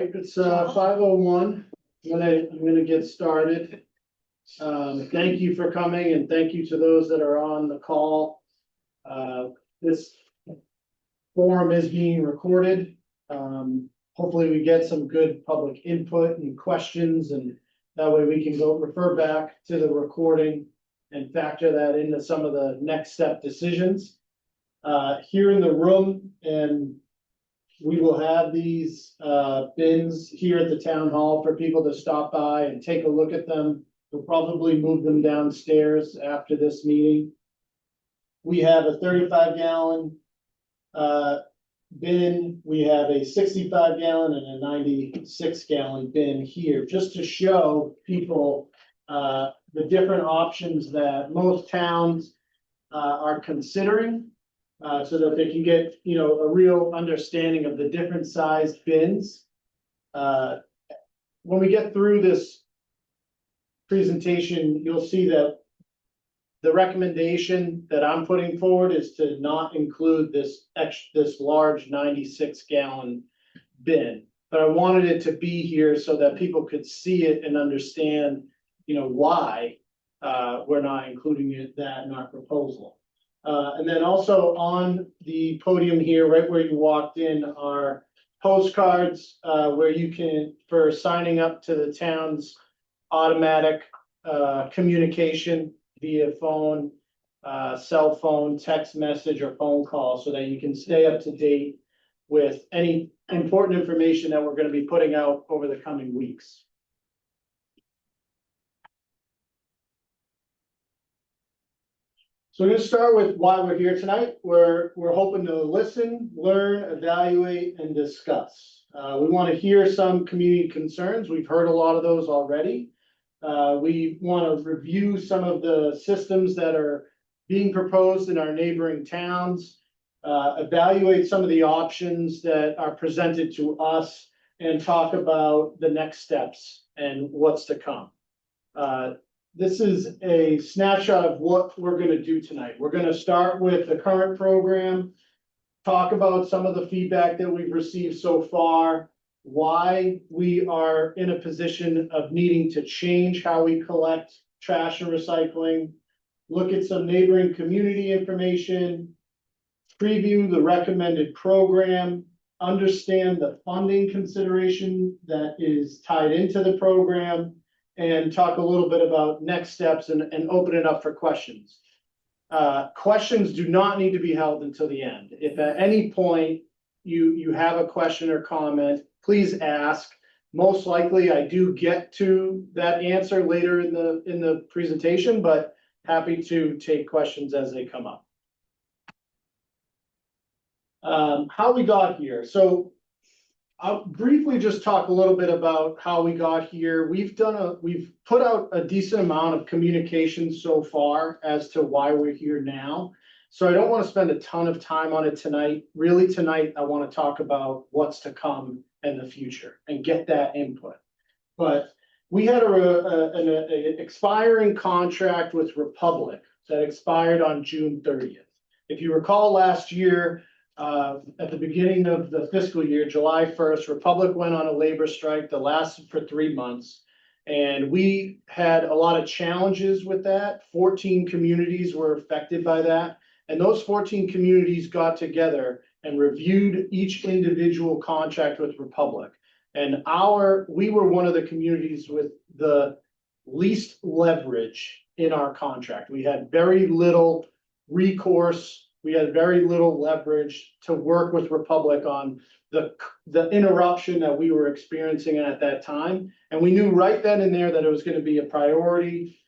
It's 5:01. I'm gonna get started. Thank you for coming and thank you to those that are on the call. This forum is being recorded. Hopefully we get some good public input and questions, and that way we can go refer back to the recording and factor that into some of the next step decisions. Here in the room, and we will have these bins here at the town hall for people to stop by and take a look at them. We'll probably move them downstairs after this meeting. We have a 35-gallon bin. We have a 65-gallon and a 96-gallon bin here, just to show people the different options that most towns are considering. So that they can get, a real understanding of the different sized bins. When we get through this presentation, you'll see that the recommendation that I'm putting forward is to not include this large 96-gallon bin. But I wanted it to be here so that people could see it and understand, why we're not including that in our proposal. And then also on the podium here, right where you walked in, are postcards where you can, for signing up to the town's automatic communication via phone, cell phone, text message, or phone call, so that you can stay up to date with any important information that we're going to be putting out over the coming weeks. So we're going to start with why we're here tonight. We're hoping to listen, learn, evaluate, and discuss. We want to hear some community concerns. We've heard a lot of those already. We want to review some of the systems that are being proposed in our neighboring towns, evaluate some of the options that are presented to us, and talk about the next steps and what's to come. This is a snapshot of what we're going to do tonight. We're going to start with the current program, talk about some of the feedback that we've received so far, why we are in a position of needing to change how we collect trash and recycling, look at some neighboring community information, preview the recommended program, understand the funding consideration that is tied into the program, and talk a little bit about next steps and open it up for questions. Questions do not need to be held until the end. If at any point you have a question or comment, please ask. Most likely I do get to that answer later in the presentation, but happy to take questions as they come up. How we got here. So I'll briefly just talk a little bit about how we got here. We've put out a decent amount of communication so far as to why we're here now. So I don't want to spend a ton of time on it tonight. Really tonight, I want to talk about what's to come in the future and get that input. But we had an expiring contract with Republic that expired on June 30th. If you recall last year, at the beginning of the fiscal year, July 1st, Republic went on a labor strike that lasted for 3 months. And we had a lot of challenges with that. 14 communities were affected by that. And those 14 communities got together and reviewed each individual contract with Republic. And we were one of the communities with the least leverage in our contract. We had very little recourse. We had very little leverage to work with Republic on the interruption that we were experiencing at that time. And we knew right then and there that it was going to be a priority,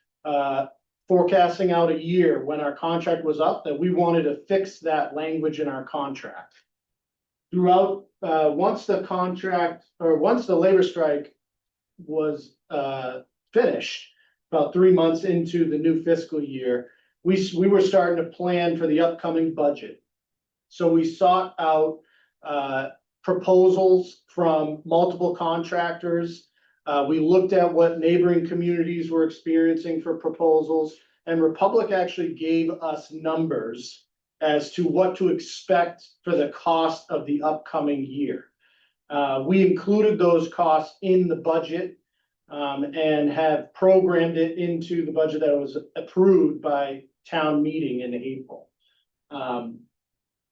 forecasting out a year when our contract was up, that we wanted to fix that language in our contract. Throughout, once the labor strike was finished, about 3 months into the new fiscal year, we were starting to plan for the upcoming budget. So we sought out proposals from multiple contractors. We looked at what neighboring communities were experiencing for proposals, and Republic actually gave us numbers as to what to expect for the cost of the upcoming year. We included those costs in the budget and have programmed it into the budget that was approved by town meeting in April.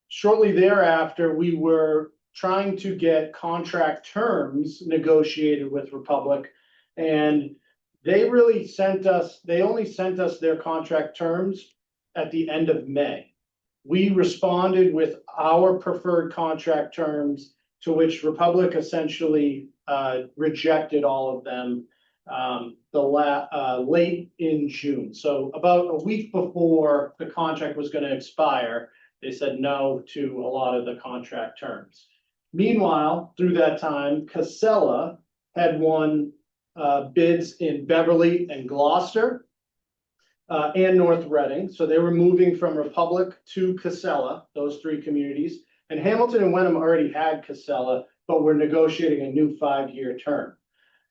Shortly thereafter, we were trying to get contract terms negotiated with Republic, and they only sent us their contract terms at the end of May. We responded with our preferred contract terms, to which Republic essentially rejected all of them late in June. So about a week before the contract was going to expire, they said no to a lot of the contract terms. Meanwhile, through that time, Casella had won bids in Beverly and Gloucester and North Reading. So they were moving from Republic to Casella, those three communities. And Hamilton and Wenham already had Casella, but were negotiating a new 5-year term.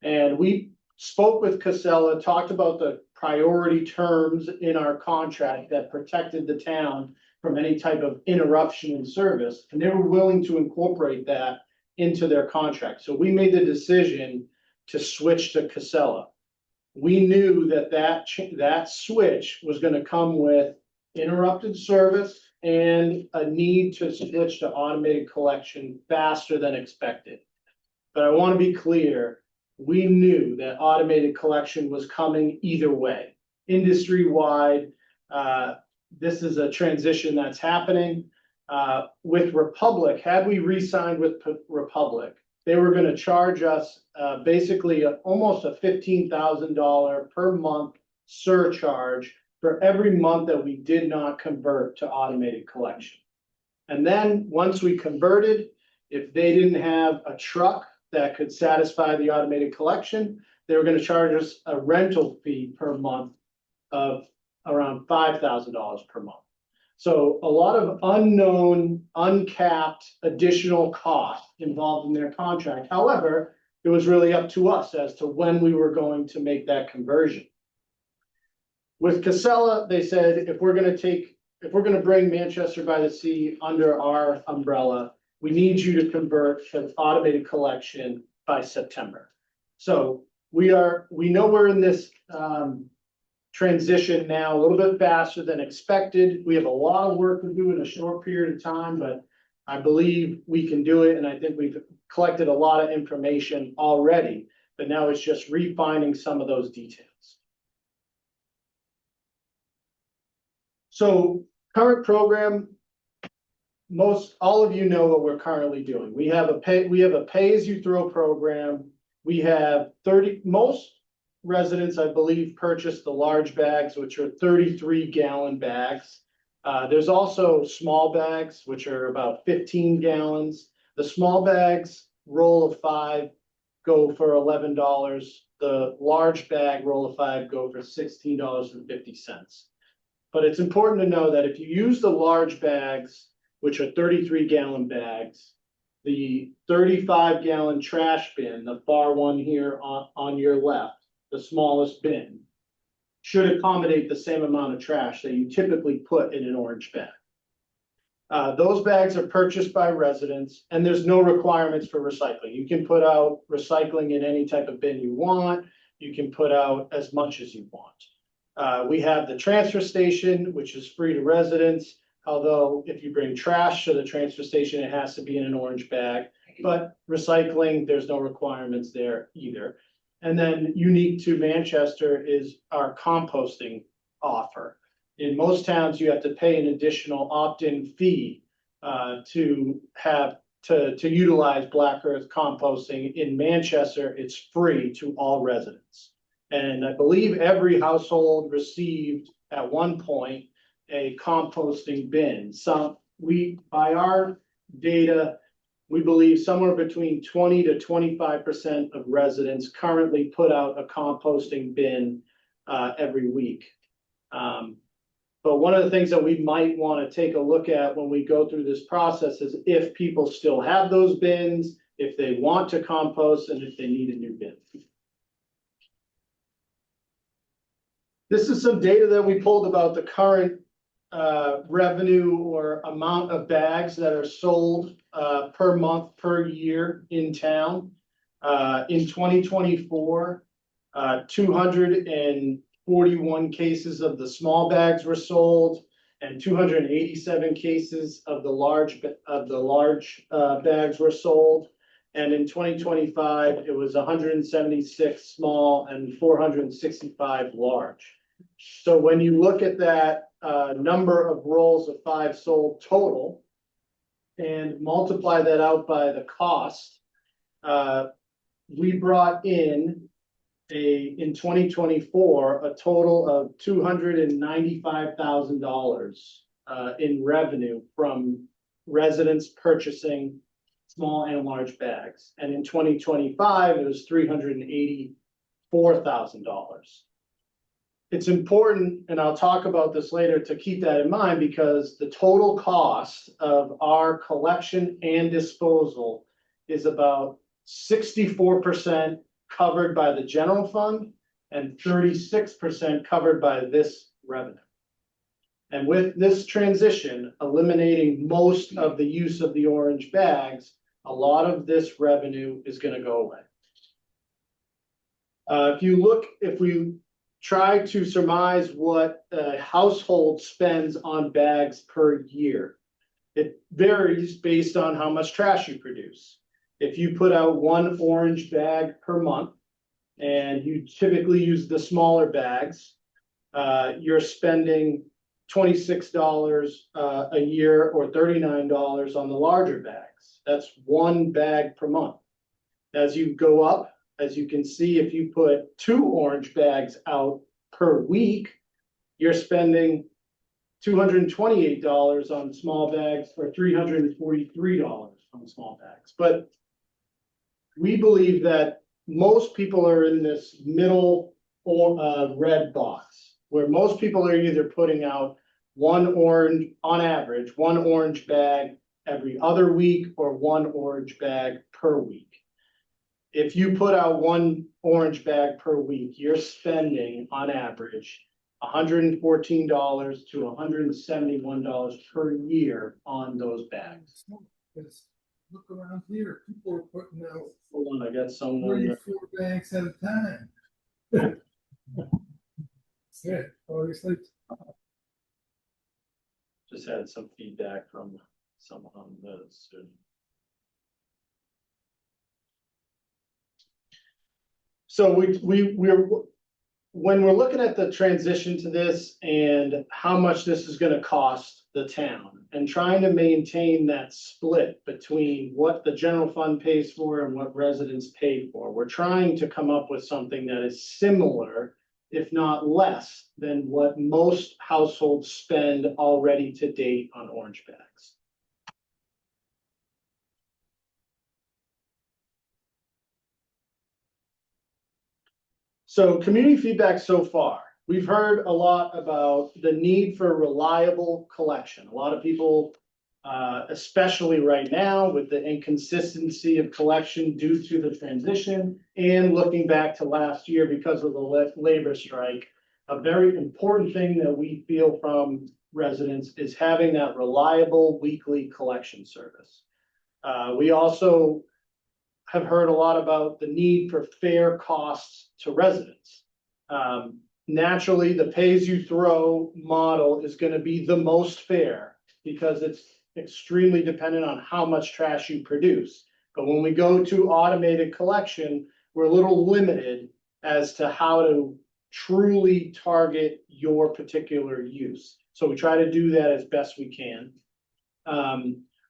And we spoke with Casella, talked about the priority terms in our contract that protected the town from any type of interruption in service, and they were willing to incorporate that into their contract. So we made the decision to switch to Casella. We knew that switch was going to come with interrupted service and a need to switch to automated collection faster than expected. But I want to be clear, we knew that automated collection was coming either way. Industry-wide, this is a transition that's happening. With Republic, had we re-signed with Republic, they were going to charge us basically almost a $15,000 per month surcharge for every month that we did not convert to automated collection. And then once we converted, if they didn't have a truck that could satisfy the automated collection, they were going to charge us a rental fee per month of around $5,000 per month. So a lot of unknown, uncapped additional costs involved in their contract. However, it was really up to us as to when we were going to make that conversion. With Casella, they said, if we're going to bring Manchester by the Sea under our umbrella, we need you to convert to automated collection by September. So we know we're in this transition now a little bit faster than expected. We have a lot of work to do in a short period of time, but I believe we can do it. And I think we've collected a lot of information already, but now it's just refining some of those details. So current program, all of you know what we're currently doing. We have a pay-as-you-throw program. We have most residents, I believe, purchase the large bags, which are 33-gallon bags. There's also small bags, which are about 15 gallons. The small bags, roll of 5, go for $11. The large bag, roll of 5, go for $16.50. But it's important to know that if you use the large bags, which are 33-gallon bags, the 35-gallon trash bin, the far one here on your left, the smallest bin, should accommodate the same amount of trash that you typically put in an orange bag. Those bags are purchased by residents, and there's no requirements for recycling. You can put out recycling in any type of bin you want. You can put out as much as you want. We have the transfer station, which is free to residents. Although if you bring trash to the transfer station, it has to be in an orange bag. But recycling, there's no requirements there either. And then unique to Manchester is our composting offer. In most towns, you have to pay an additional opt-in fee to utilize Black Earth composting. In Manchester, it's free to all residents. And I believe every household received at one point a composting bin. By our data, we believe somewhere between 20 to 25% of residents currently put out a composting bin every week. But one of the things that we might want to take a look at when we go through this process is if people still have those bins, if they want to compost, and if they need a new bin. This is some data that we pulled about the current revenue or amount of bags that are sold per month, per year in town. In 2024, 241 cases of the small bags were sold, and 287 cases of the large bags were sold. And in 2025, it was 176 small and 465 large. So when you look at that number of rolls of 5 sold total and multiply that out by the cost, we brought in in 2024 a total of $295,000 in revenue from residents purchasing small and large bags. And in 2025, it was $384,000. It's important, and I'll talk about this later, to keep that in mind, because the total cost of our collection and disposal is about 64% covered by the general fund and 36% covered by this revenue. And with this transition, eliminating most of the use of the orange bags, a lot of this revenue is going to go away. If we try to surmise what a household spends on bags per year, it varies based on how much trash you produce. If you put out 1 orange bag per month and you typically use the smaller bags, you're spending $26 a year or $39 on the larger bags. That's 1 bag per month. As you go up, as you can see, if you put 2 orange bags out per week, you're spending $228 on small bags or $343 on small bags. But we believe that most people are in this middle red box, where most people are either putting out on average, 1 orange bag every other week or 1 orange bag per week. If you put out 1 orange bag per week, you're spending on average $114 to $171 per year on those bags. Look around here, people are putting out. Hold on, I got someone. 34 bags at a time. Yeah, obviously. Just had some feedback from someone on this. So when we're looking at the transition to this and how much this is going to cost the town and trying to maintain that split between what the general fund pays for and what residents pay for, we're trying to come up with something that is similar, if not less, than what most households spend already to date on orange bags. So community feedback so far, we've heard a lot about the need for reliable collection. A lot of people, especially right now with the inconsistency of collection due to the transition and looking back to last year because of the labor strike, a very important thing that we feel from residents is having that reliable weekly collection service. We also have heard a lot about the need for fair costs to residents. Naturally, the pay-as-you-throw model is going to be the most fair because it's extremely dependent on how much trash you produce. But when we go to automated collection, we're a little limited as to how to truly target your particular use. So we try to do that as best we can.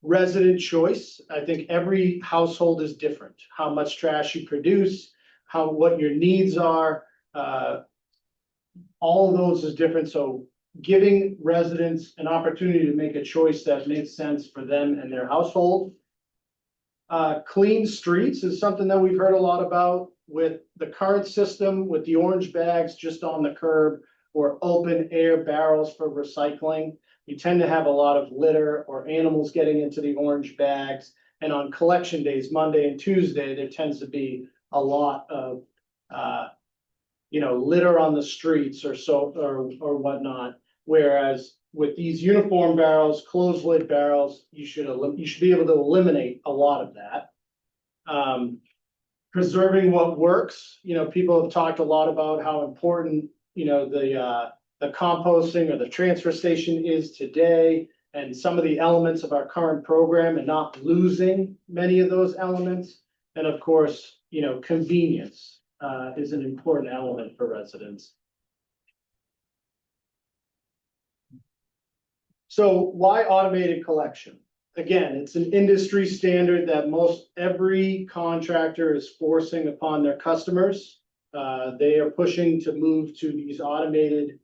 Resident choice. I think every household is different. How much trash you produce, what your needs are, all of those is different. So giving residents an opportunity to make a choice that makes sense for them and their household. Clean streets is something that we've heard a lot about with the current system, with the orange bags just on the curb or open air barrels for recycling. You tend to have a lot of litter or animals getting into the orange bags. And on collection days, Monday and Tuesday, there tends to be a lot of, litter on the streets or whatnot. Whereas with these uniform barrels, closed lid barrels, you should be able to eliminate a lot of that. Preserving what works, people have talked a lot about how important, the composting or the transfer station is today, and some of the elements of our current program, and not losing many of those elements. And of course, convenience is an important element for residents. So why automated collection? Again, it's an industry standard that every contractor is forcing upon their customers. They are pushing to move to these automated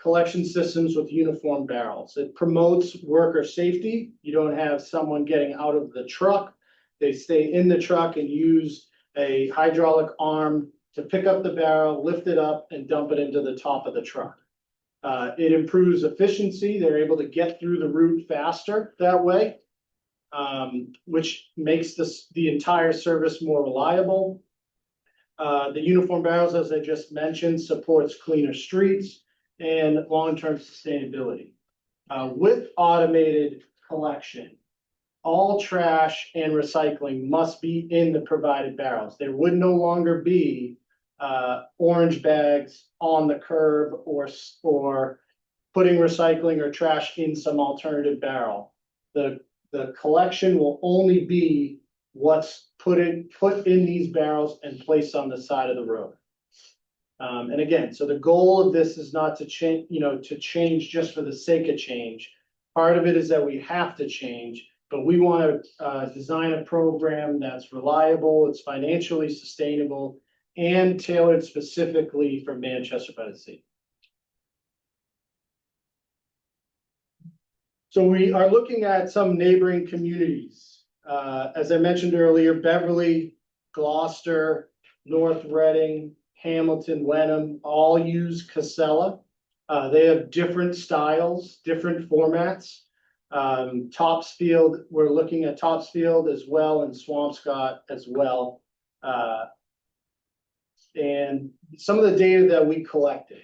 collection systems with uniform barrels. It promotes worker safety. You don't have someone getting out of the truck. They stay in the truck and use a hydraulic arm to pick up the barrel, lift it up, and dump it into the top of the truck. It improves efficiency. They're able to get through the route faster that way, which makes the entire service more reliable. The uniform barrels, as I just mentioned, supports cleaner streets and long-term sustainability. With automated collection, all trash and recycling must be in the provided barrels. There would no longer be orange bags on the curb or putting recycling or trash in some alternative barrel. The collection will only be what's put in these barrels and placed on the side of the road. And again, so the goal of this is not to change, to change just for the sake of change. Part of it is that we have to change, but we want to design a program that's reliable, it's financially sustainable, and tailored specifically for Manchester by the Sea. So we are looking at some neighboring communities. As I mentioned earlier, Beverly, Gloucester, North Reading, Hamilton, Wenham, all use Casella. They have different styles, different formats. Topsfield, we're looking at Topsfield as well, and Swampscott as well. And some of the data that we collected.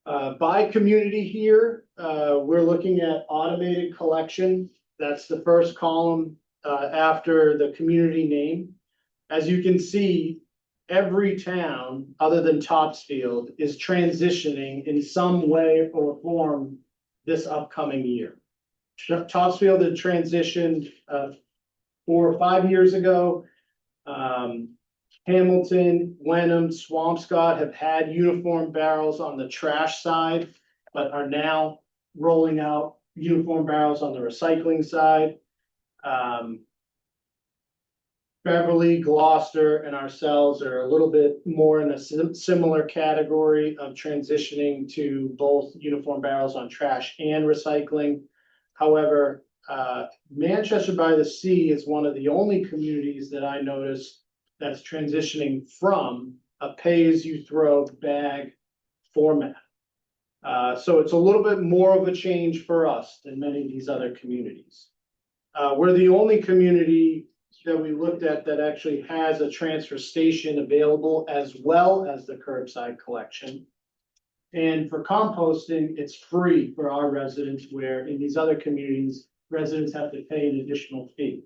By community here, we're looking at automated collection. That's the first column after the community name. As you can see, every town other than Topsfield is transitioning in some way or form this upcoming year. Topsfield had transitioned 4 or 5 years ago. Hamilton, Wenham, Swampscott have had uniform barrels on the trash side, but are now rolling out uniform barrels on the recycling side. Beverly, Gloucester, and ourselves are a little bit more in a similar category of transitioning to both uniform barrels on trash and recycling. However, Manchester by the Sea is one of the only communities that I noticed that's transitioning from a pay-as-you-throw bag format. So it's a little bit more of a change for us than many of these other communities. We're the only community that we looked at that actually has a transfer station available as well as the curbside collection. And for composting, it's free for our residents, where in these other communities, residents have to pay an additional fee.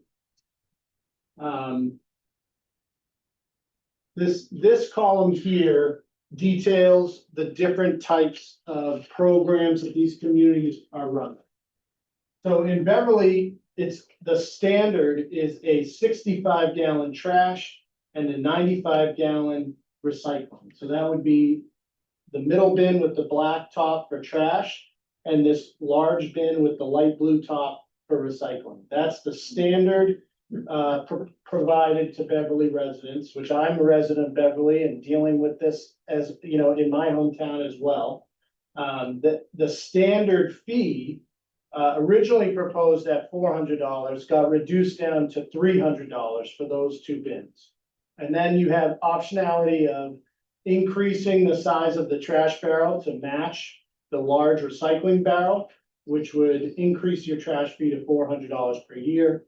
This column here details the different types of programs that these communities are running. So in Beverly, the standard is a 65-gallon trash and a 95-gallon recycling. So that would be the middle bin with the black top for trash, and this large bin with the light blue top for recycling. That's the standard provided to Beverly residents, which I'm a resident of Beverly and dealing with this as in my hometown as well. The standard fee originally proposed at $400 got reduced down to $300 for those two bins. And then you have optionality of increasing the size of the trash barrel to match the large recycling barrel, which would increase your trash fee to $400 per year.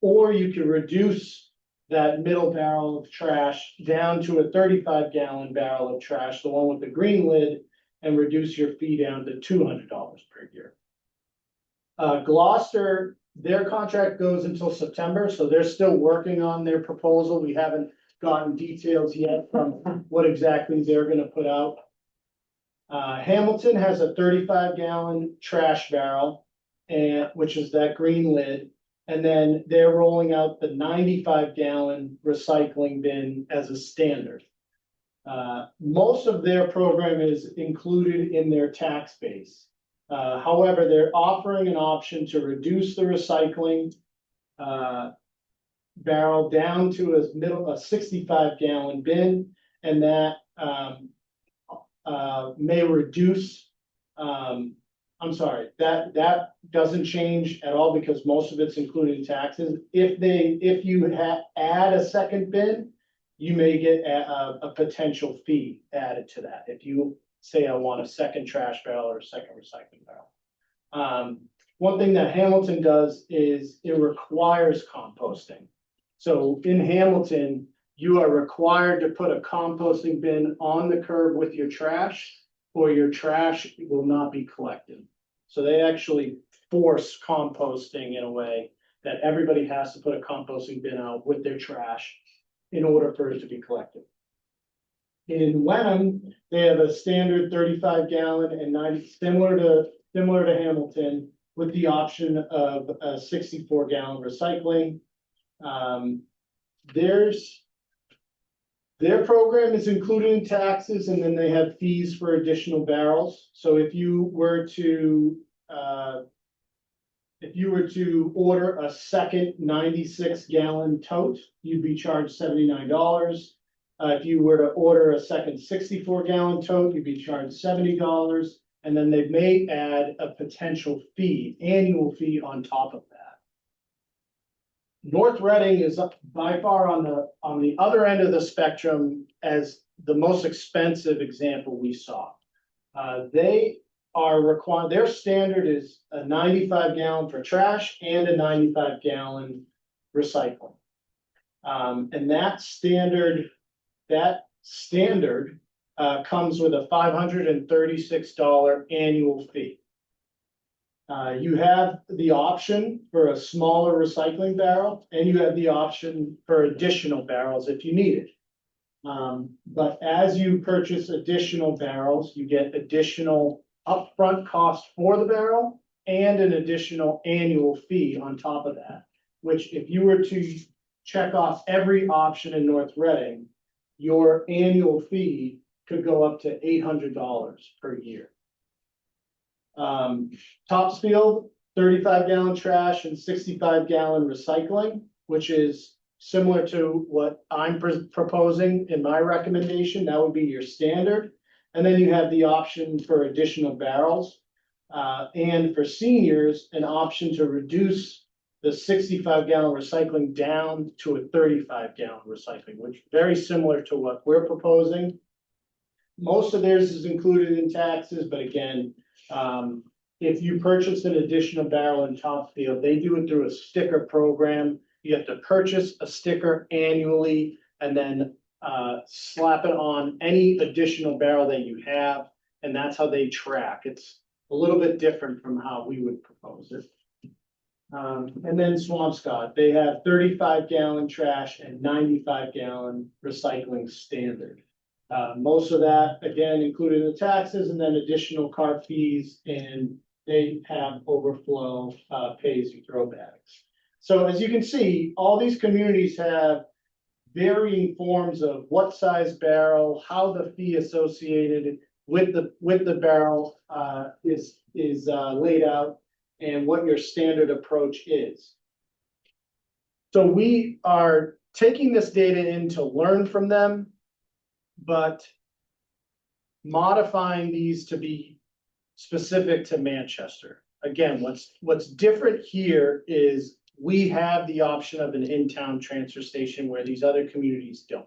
Or you can reduce that middle barrel of trash down to a 35-gallon barrel of trash, the one with the green lid, and reduce your fee down to $200 per year. Gloucester, their contract goes until September, so they're still working on their proposal. We haven't gotten details yet from what exactly they're gonna put out. Hamilton has a 35-gallon trash barrel, and which is that green lid. And then they're rolling out the 95-gallon recycling bin as a standard. Most of their program is included in their tax base. However, they're offering an option to reduce the recycling barrel down to a 65-gallon bin, and that may reduce, I'm sorry, that doesn't change at all because most of it's included in taxes. If you add a second bin, you may get a potential fee added to that. If you say, I want a second trash barrel or a second recycling barrel. One thing that Hamilton does is it requires composting. So in Hamilton, you are required to put a composting bin on the curb with your trash, or your trash will not be collected. So they actually force composting in a way that everybody has to put a composting bin out with their trash in order for it to be collected. In Wenham, they have a standard 35-gallon and 90, similar to Hamilton, with the option of a 64-gallon recycling. Their program is included in taxes, and then they have fees for additional barrels. So if you were to order a second 96-gallon tote, you'd be charged $79. If you were to order a second 64-gallon tote, you'd be charged $70. And then they may add a potential fee, annual fee on top of that. North Reading is by far on the other end of the spectrum as the most expensive example we saw. They are required, their standard is a 95-gallon for trash and a 95-gallon recycling. And that standard comes with a $536 annual fee. You have the option for a smaller recycling barrel, and you have the option for additional barrels if you need it. But as you purchase additional barrels, you get additional upfront cost for the barrel and an additional annual fee on top of that, which if you were to check off every option in North Reading, your annual fee could go up to $800 per year. Topsfield, 35-gallon trash and 65-gallon recycling, which is similar to what I'm proposing in my recommendation. That would be your standard. And then you have the option for additional barrels. And for seniors, an option to reduce the 65-gallon recycling down to a 35-gallon recycling, which is very similar to what we're proposing. Most of theirs is included in taxes, but again, if you purchase an additional barrel in Topsfield, they do it through a sticker program. You have to purchase a sticker annually and then slap it on any additional barrel that you have, and that's how they track. It's a little bit different from how we would propose it. And then Swampscott, they have 35-gallon trash and 95-gallon recycling standard. Most of that, again, included in the taxes, and then additional cart fees, and they have overflow pay-as-you-throw bags. So as you can see, all these communities have varying forms of what size barrel, how the fee associated with the barrel is laid out, and what your standard approach is. So we are taking this data in to learn from them, but modifying these to be specific to Manchester. Again, what's different here is we have the option of an in-town transfer station where these other communities don't.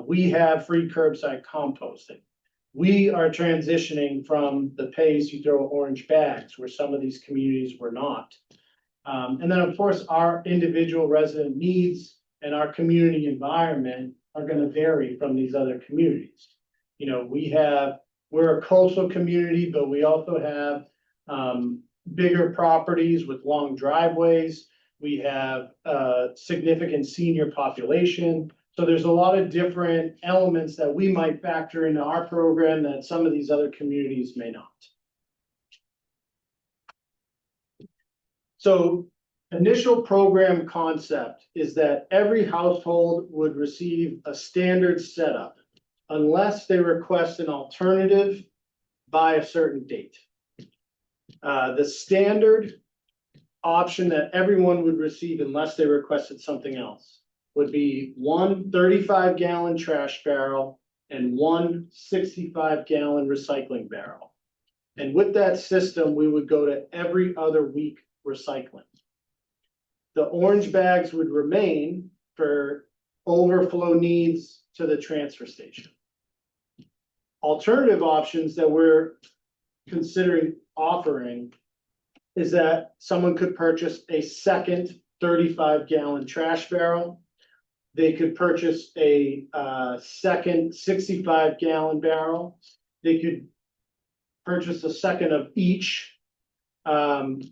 We have free curbside composting. We are transitioning from the pay-as-you-throw orange bags where some of these communities were not. And then of course, our individual resident needs and our community environment are going to vary from these other communities. You know, we have we're a coastal community, but we also have, bigger properties with long driveways. We have a significant senior population. So there's a lot of different elements that we might factor into our program that some of these other communities may not. So initial program concept is that every household would receive a standard setup unless they request an alternative by a certain date. The standard option that everyone would receive unless they requested something else would be one 35-gallon trash barrel and one 65-gallon recycling barrel. And with that system, we would go to every other week recycling. The orange bags would remain for overflow needs to the transfer station. Alternative options that we're considering offering is that someone could purchase a second 35-gallon trash barrel. They could purchase a second 65-gallon barrel. They could purchase a second of each. And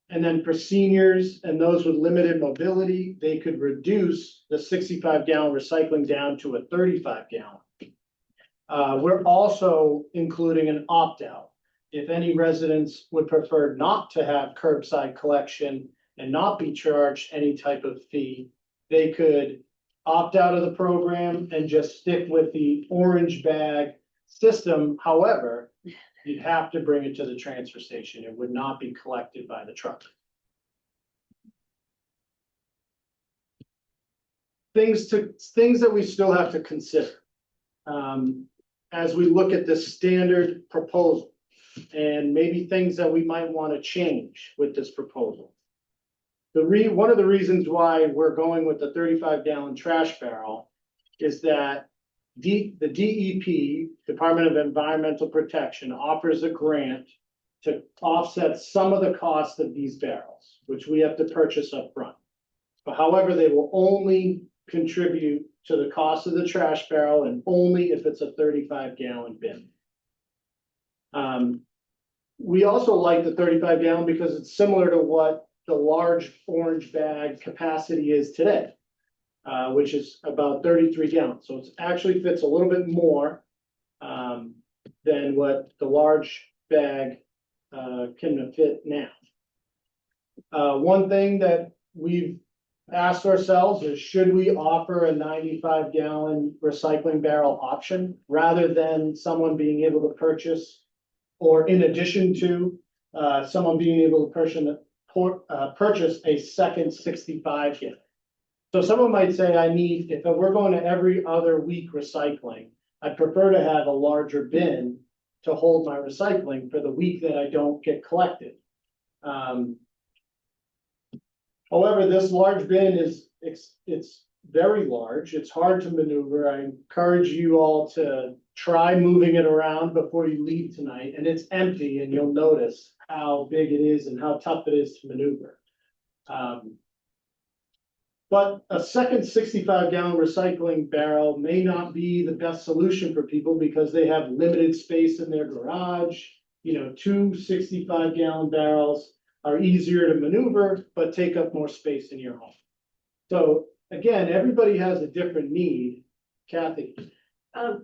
then for seniors and those with limited mobility, they could reduce the 65-gallon recycling down to a 35-gallon. We're also including an opt-out. If any residents would prefer not to have curbside collection and not be charged any type of fee, they could opt out of the program and just stick with the orange bag system. However, you'd have to bring it to the transfer station. It would not be collected by the truck. Things that we still have to consider as we look at the standard proposal, and maybe things that we might want to change with this proposal. One of the reasons why we're going with the 35-gallon trash barrel is that the DEP, Department of Environmental Protection, offers a grant to offset some of the cost of these barrels, which we have to purchase up front. But however, they will only contribute to the cost of the trash barrel and only if it's a 35-gallon bin. We also like the 35-gallon because it's similar to what the large orange bag capacity is today, which is about 33 gallons. So it actually fits a little bit more than what the large bag can fit now. One thing that we've asked ourselves is, should we offer a 95-gallon recycling barrel option rather than someone being able to purchase, or in addition to someone being able to purchase a second 65-gallon. So someone might say, if we're going to every other week recycling, I'd prefer to have a larger bin to hold my recycling for the week that I don't get collected. However, this large bin it's very large. It's hard to maneuver. I encourage you all to try moving it around before you leave tonight, and it's empty, and you'll notice how big it is and how tough it is to maneuver. But a second 65-gallon recycling barrel may not be the best solution for people because they have limited space in their garage. Two 65-gallon barrels are easier to maneuver, but take up more space in your home. So again, everybody has a different need. Kathy.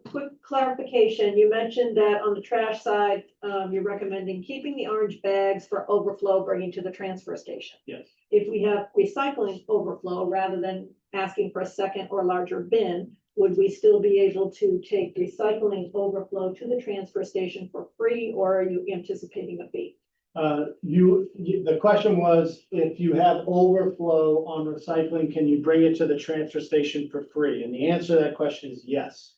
Quick clarification, you mentioned that on the trash side, you're recommending keeping the orange bags for overflow, bringing to the transfer station. Yes. If we have recycling overflow, rather than asking for a second or larger bin, would we still be able to take recycling overflow to the transfer station for free, or are you anticipating a fee? The question was, if you have overflow on recycling, can you bring it to the transfer station for free? And the answer to that question is yes.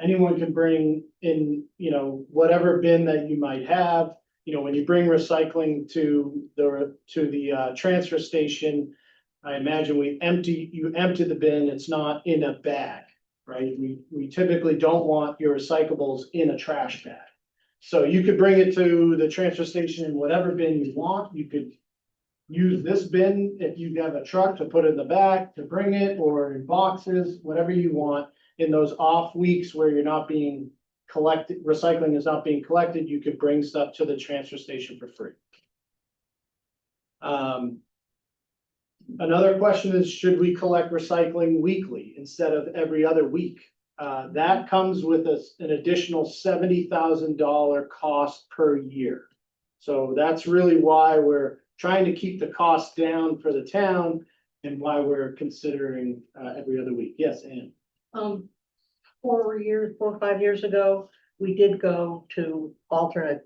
Anyone can bring in, whatever bin that you might have. When you bring recycling to the transfer station, I imagine you empty the bin. It's not in a bag, right? We typically don't want your recyclables in a trash bag. So you could bring it to the transfer station in whatever bin you want. You could use this bin if you have a truck to put in the back to bring it, or in boxes, whatever you want in those off weeks where you're not being recycling is not being collected, you could bring stuff to the transfer station for free. Another question is, should we collect recycling weekly instead of every other week? That comes with an additional $70,000 cost per year. So that's really why we're trying to keep the cost down for the town and why we're considering every other week. Yes, Ann? 4 or 5 years ago, we did go to alternate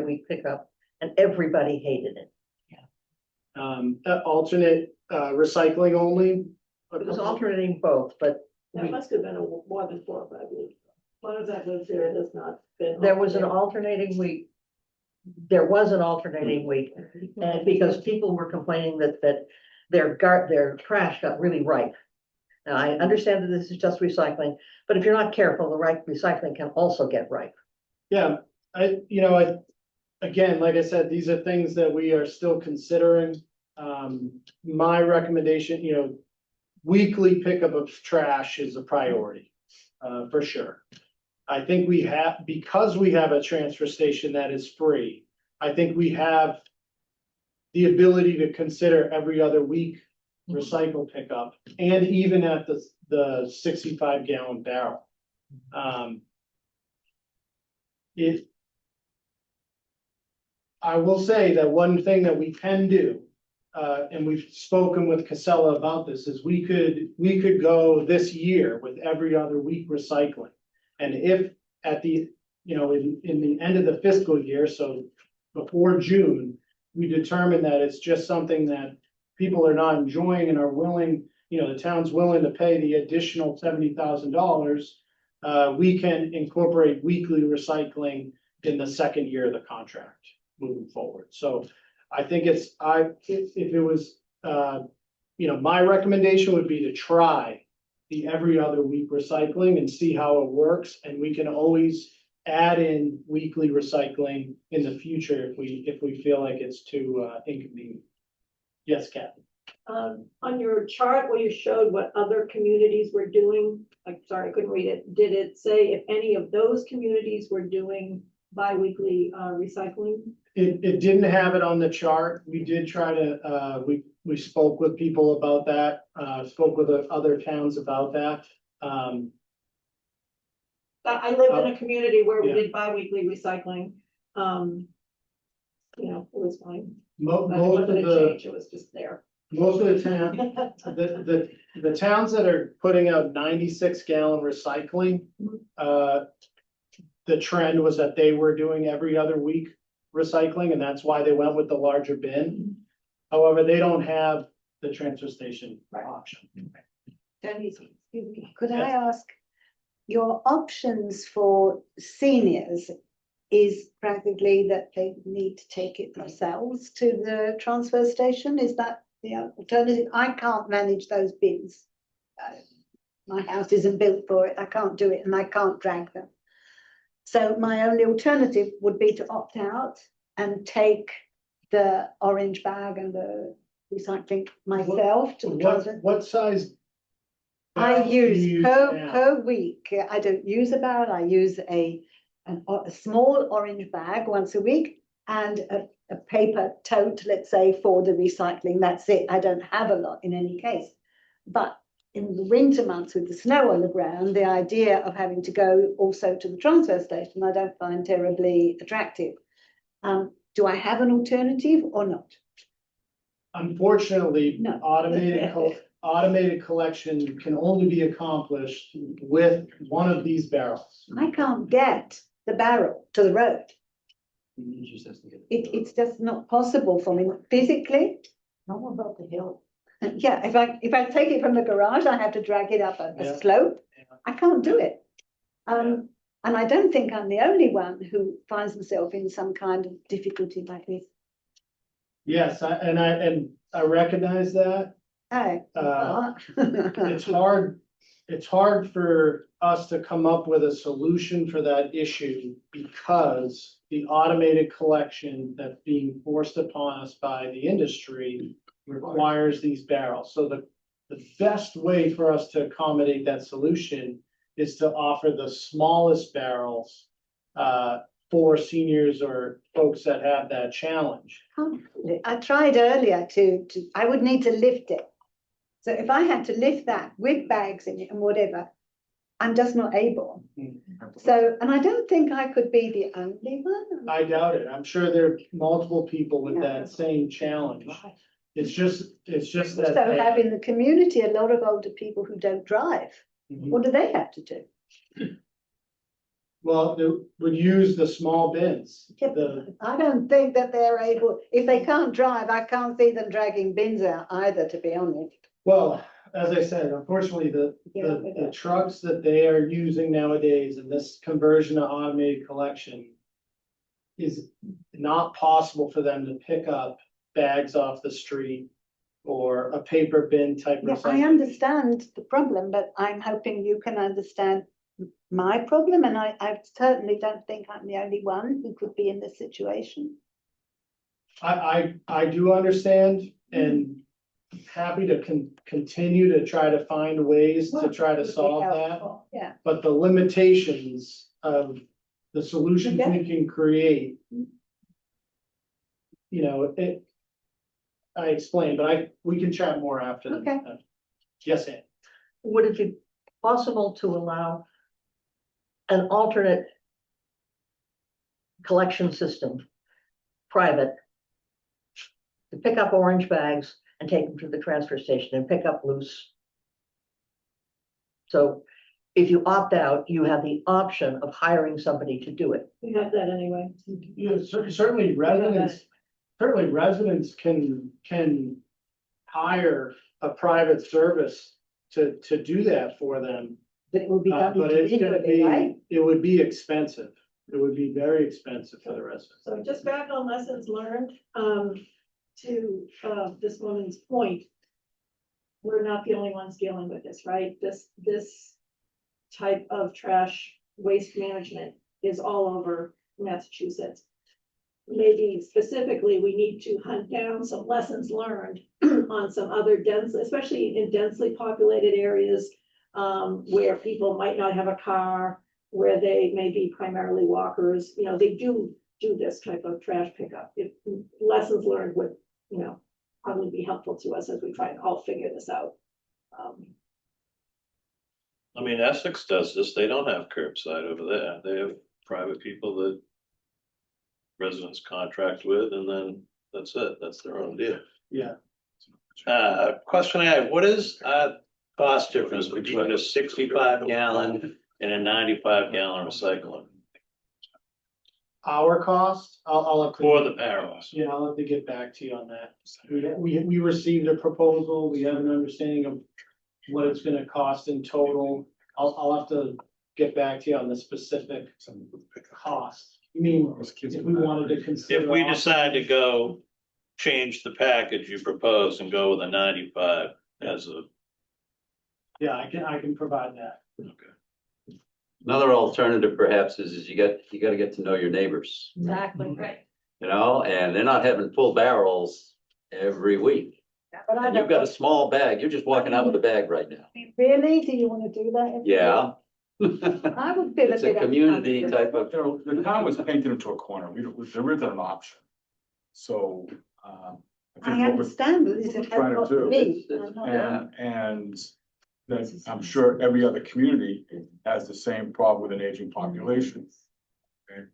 week pickup, and everybody hated it. Alternate recycling only? It was alternating both, but That must have been more than 4 or 5 years. One of that lives there, it has not been. there was an alternating week. There was an alternating week, and because people were complaining that their trash got really ripe. Now, I understand that this is just recycling, but if you're not careful, the right recycling can also get ripe. Yeah, again, like I said, these are things that we are still considering. My recommendation, weekly pickup of trash is a priority, for sure. I think because we have a transfer station that is free, I think we have the ability to consider every other week recycle pickup, and even at the 65-gallon barrel. I will say that one thing that we can do, and we've spoken with Casella about this, is we could go this year with every other week recycling. And if at the, in the end of the fiscal year, so before June, we determine that it's just something that people are not enjoying and are willing, the town's willing to pay the additional $70,000, we can incorporate weekly recycling in the second year of the contract moving forward. So I think if it was, my recommendation would be to try the every other week recycling and see how it works. And we can always add in weekly recycling in the future if we feel like it's too inconvenient. Yes, Kathy. On your chart where you showed what other communities were doing, sorry, I couldn't read it. Did it say if any of those communities were doing bi-weekly recycling? It didn't have it on the chart. We did try to, we spoke with people about that, spoke with other towns about that. I lived in a community where we Yeah. did bi-weekly recycling. It was fine. It Most wasn't of a the, change, it was just there. most of the town, the towns that are putting out 96-gallon recycling, the trend was that they were doing every other week recycling, and that's why they went with the larger bin. However, they don't have the transfer station option. Could I ask, your options for seniors is practically that they need to take it themselves to the transfer station? Is that the alternative? I can't manage those bins. My house isn't built for it. I can't do it and I can't drag them. So my only alternative would be to opt out and take the orange bag and the recycling myself to the transfer. What size? I barrels do you use now? per week. I don't use a barrel. I use a small orange bag once a week and a paper tote, let's say, for the recycling. That's it. I don't have a lot in any case. But in the winter months with the snow on the ground, the idea of having to go also to the transfer station, I don't find terribly attractive. Do I have an alternative or not? Unfortunately, No. automated collection can only be accomplished with one of these barrels. I can't get the barrel to the road. It's just not possible for me physically. How about the hill? Yeah, if I take it from the garage, I have to drag it up a Yeah. slope. Yeah. I can't do it. And I don't think I'm the only one who finds himself in some kind of difficulty like this. Yes, I recognize that. Oh. It's hard for us to come up with a solution for that issue because the automated collection that's being forced upon us by the industry requires these barrels. So the best way for us to accommodate that solution is to offer the smallest barrels for seniors or folks that have that challenge. I tried earlier I would need to lift it. So if I had to lift that with bags in it and whatever, I'm just not able. So, and I don't think I could be the only one. I doubt it. I'm sure there are multiple people with Yeah. that same challenge. It's just that. So having in the community, a lot of older people who don't drive, Mhm. what do they have to do? Well, they would use the small bins. I don't think that they're able, if they can't drive, I can't see them dragging bins out either, to be honest. Well, as I said, unfortunately, the trucks that they are using nowadays and this conversion to automated collection is not possible for them to pick up bags off the street or a paper bin type Yeah, of. I understand the problem, but I'm hoping you can understand my problem, and I certainly don't think I'm the only one who could be in this situation. I do understand and happy to continue to try to find ways to try to solve that. Yeah, But the limitations of the solutions we Okay. can create. I explained, but we can chat more after. Okay. Yes, Ann. Would it be possible to allow an alternate collection system, private, to pick up orange bags and take them to the transfer station and pick up loose? So if you opt out, you have the option of hiring somebody to do it. We have that anyway. Yeah, certainly residents can hire a private service to do that for them. but it will be done But it's gonna individually, right? be, it would be expensive. It would be very expensive for the residents. So just back on lessons learned, to this woman's point. We're not the only ones dealing with this, right? This type of trash waste management is all over Massachusetts. Maybe specifically, we need to hunt down some lessons learned on some other dense, especially in densely populated areas. Where people might not have a car, where they may be primarily walkers, they do this type of trash pickup. If lessons learned would, probably be helpful to us as we try and all figure this out. I mean, Essex does this, they don't have curbside over there, they have private people that residents contract with, and then that's it, that's their own deal. Yeah. Question I have, what is, cost difference between a 65-gallon and a 95-gallon recycling Our cost, I'll have to. for the barrels? Yeah, I'll have to get back to you on that. We received a proposal. We have an understanding of what it's gonna cost in total. I'll have to get back to you on the specific cost. You mean, if we wanted to consider. If we decide to go change the package you propose and go with a 95 as a, Yeah, I can provide that. okay. Another alternative perhaps is you gotta get to know your neighbors, Exactly, right. and they're not having full barrels every week. But I And you've got a small bag, you're just walking out with a bag right now. Really, do you want to do that? Yeah. I would feel a It's a bit. community type of, The town was painted into a corner, there isn't an option. So, I I think what we're, understand, but this is trying to not do. me. It's- I'm not- and that I'm sure every other community has the same problem with an aging population. Okay?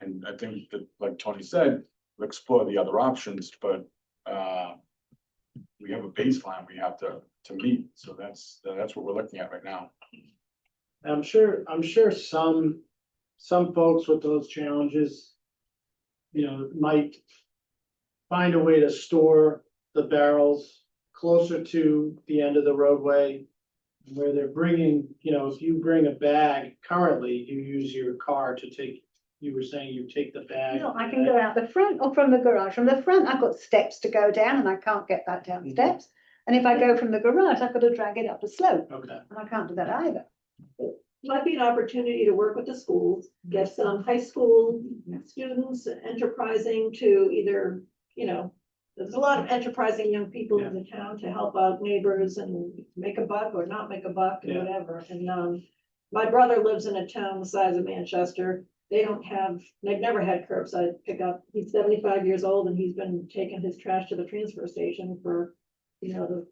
And I think that, like Tony said, we'll explore the other options, but, we have a baseline we have to meet, so that's what we're looking at right now. I'm sure some folks with those challenges, might find a way to store the barrels closer to the end of the roadway where they're bringing, if you bring a bag, currently you use your car to take, you were saying you take the bag. No, I can go out the front or from the garage. From the front, I've got steps to go down and I can't get that down steps. And if I go from the garage, I've got to drag it up a slope Okay, and I can't do that either. Might be an opportunity to work with the schools, get some high school students enterprising to either, there's a lot of enterprising young people in the town to help out neighbors and make a buck or not make a buck or Yeah. whatever. And, My brother lives in a town the size of Manchester. They've never had curbside pickup. He's 75 years old and he's been taking his trash to the transfer station for, the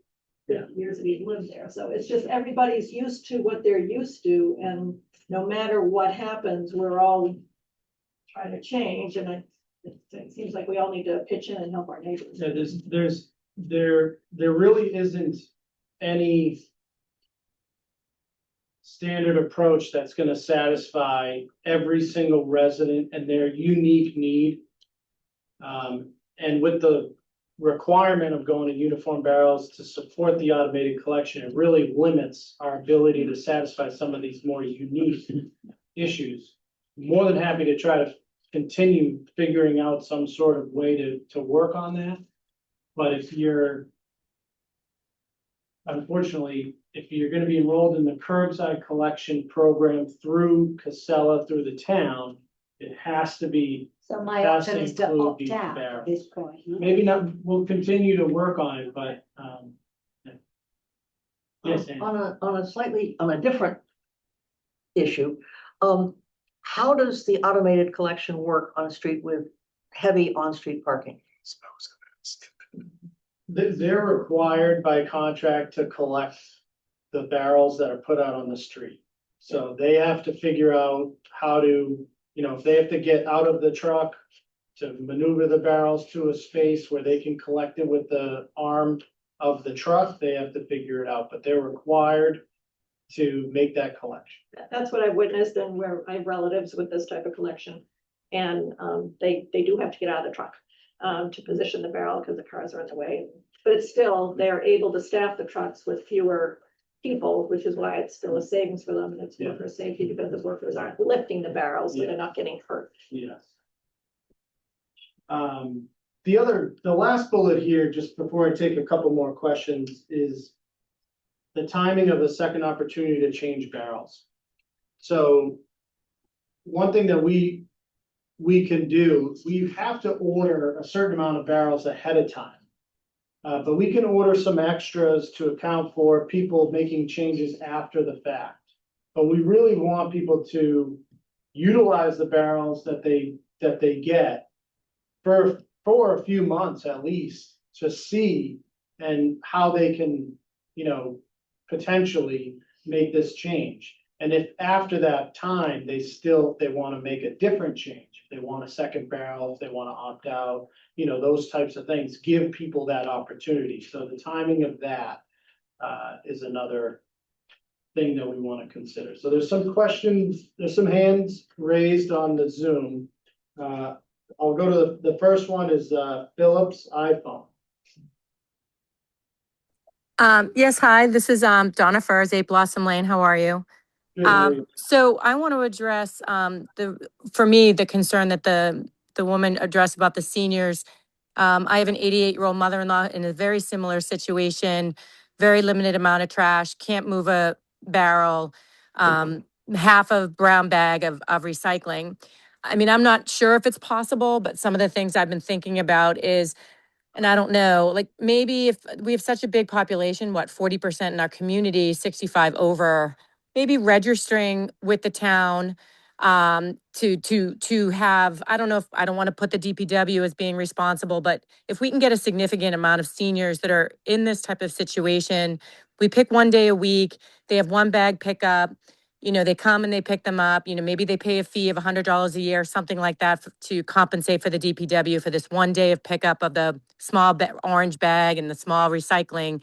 years that he's lived there. So it's just everybody's used to what they're used to, and no matter what happens, we're all trying to change, and it seems like we all need to pitch in and help our neighbors. Yeah, there really isn't any standard approach that's gonna satisfy every single resident and their unique need. And with the requirement of going to uniform barrels to support the automated collection, it really limits our ability to satisfy some of these more unique issues. More than happy to try to continue figuring out some sort of way to work on that. But unfortunately, if you're gonna be enrolled in the curbside collection program through Casella, through the town, it has to be, So my Has to option is to include opt these out barrels. at this point. maybe not, we'll continue to work on it, but, yeah. Yes, Ann. On a different issue, how does the automated collection work on a street with heavy on-street parking? They're required by contract to collect the barrels that are put out on the street. So they have to figure out how to, if they have to get out of the truck to maneuver the barrels to a space where they can collect it with the arm of the truck, they have to figure it out, but they're required to make that collection. That's what I've witnessed and where I have relatives with this type of collection. And they do have to get out of the truck to position the barrel because the cars are in the way. But it's still, they're able to staff the trucks with fewer people, which is why it's still a savings for them. And it's Yeah. worker safety because the workers aren't lifting the barrels, so Yeah. they're not getting hurt. Yes. The last bullet here, just before I take a couple more questions, is the timing of a second opportunity to change barrels. So one thing that we can do, we have to order a certain amount of barrels ahead of time. But we can order some extras to account for people making changes after the fact. But we really want people to utilize the barrels that they get for a few months at least, to see and how they can, potentially make this change. And if after that time, they want to make a different change, if they want a second barrel, if they want to opt out, those types of things, give people that opportunity. So the timing of that is another thing that we want to consider. So there's some questions, there's some hands raised on the Zoom. I'll go to the first one is Philip's iPhone. Yes, hi, this is Donna Furs, 8 Blossom Lane. How are you? Good, how are you? So I want to address for me, the concern that the woman addressed about the seniors. I have an 88-year-old mother-in-law in a very similar situation, very limited amount of trash, can't move a barrel, half a brown bag of recycling. I mean, I'm not sure if it's possible, but some of the things I've been thinking about is, and I don't know, like maybe if we have such a big population, 40% in our community, 65 over, maybe registering with the town to have, I don't know if, I don't want to put the DPW as being responsible, but if we can get a significant amount of seniors that are in this type of situation, we pick one day a week, they have one bag pickup, they come and they pick them up, maybe they pay a fee of $100 a year, something like that to compensate for the DPW for this one day of pickup of the small orange bag and the small recycling.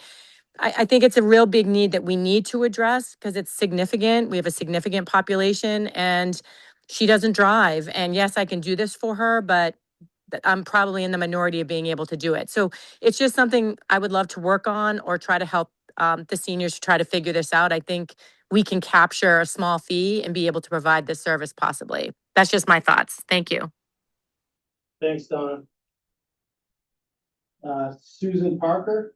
I think it's a real big need that we need to address because it's significant. We have a significant population and she doesn't drive. And yes, I can do this for her, but I'm probably in the minority of being able to do it. So it's just something I would love to work on or try to help the seniors to try to figure this out. I think we can capture a small fee and be able to provide this service possibly. That's just my thoughts. Thank you. Thanks, Donna. Susan Parker.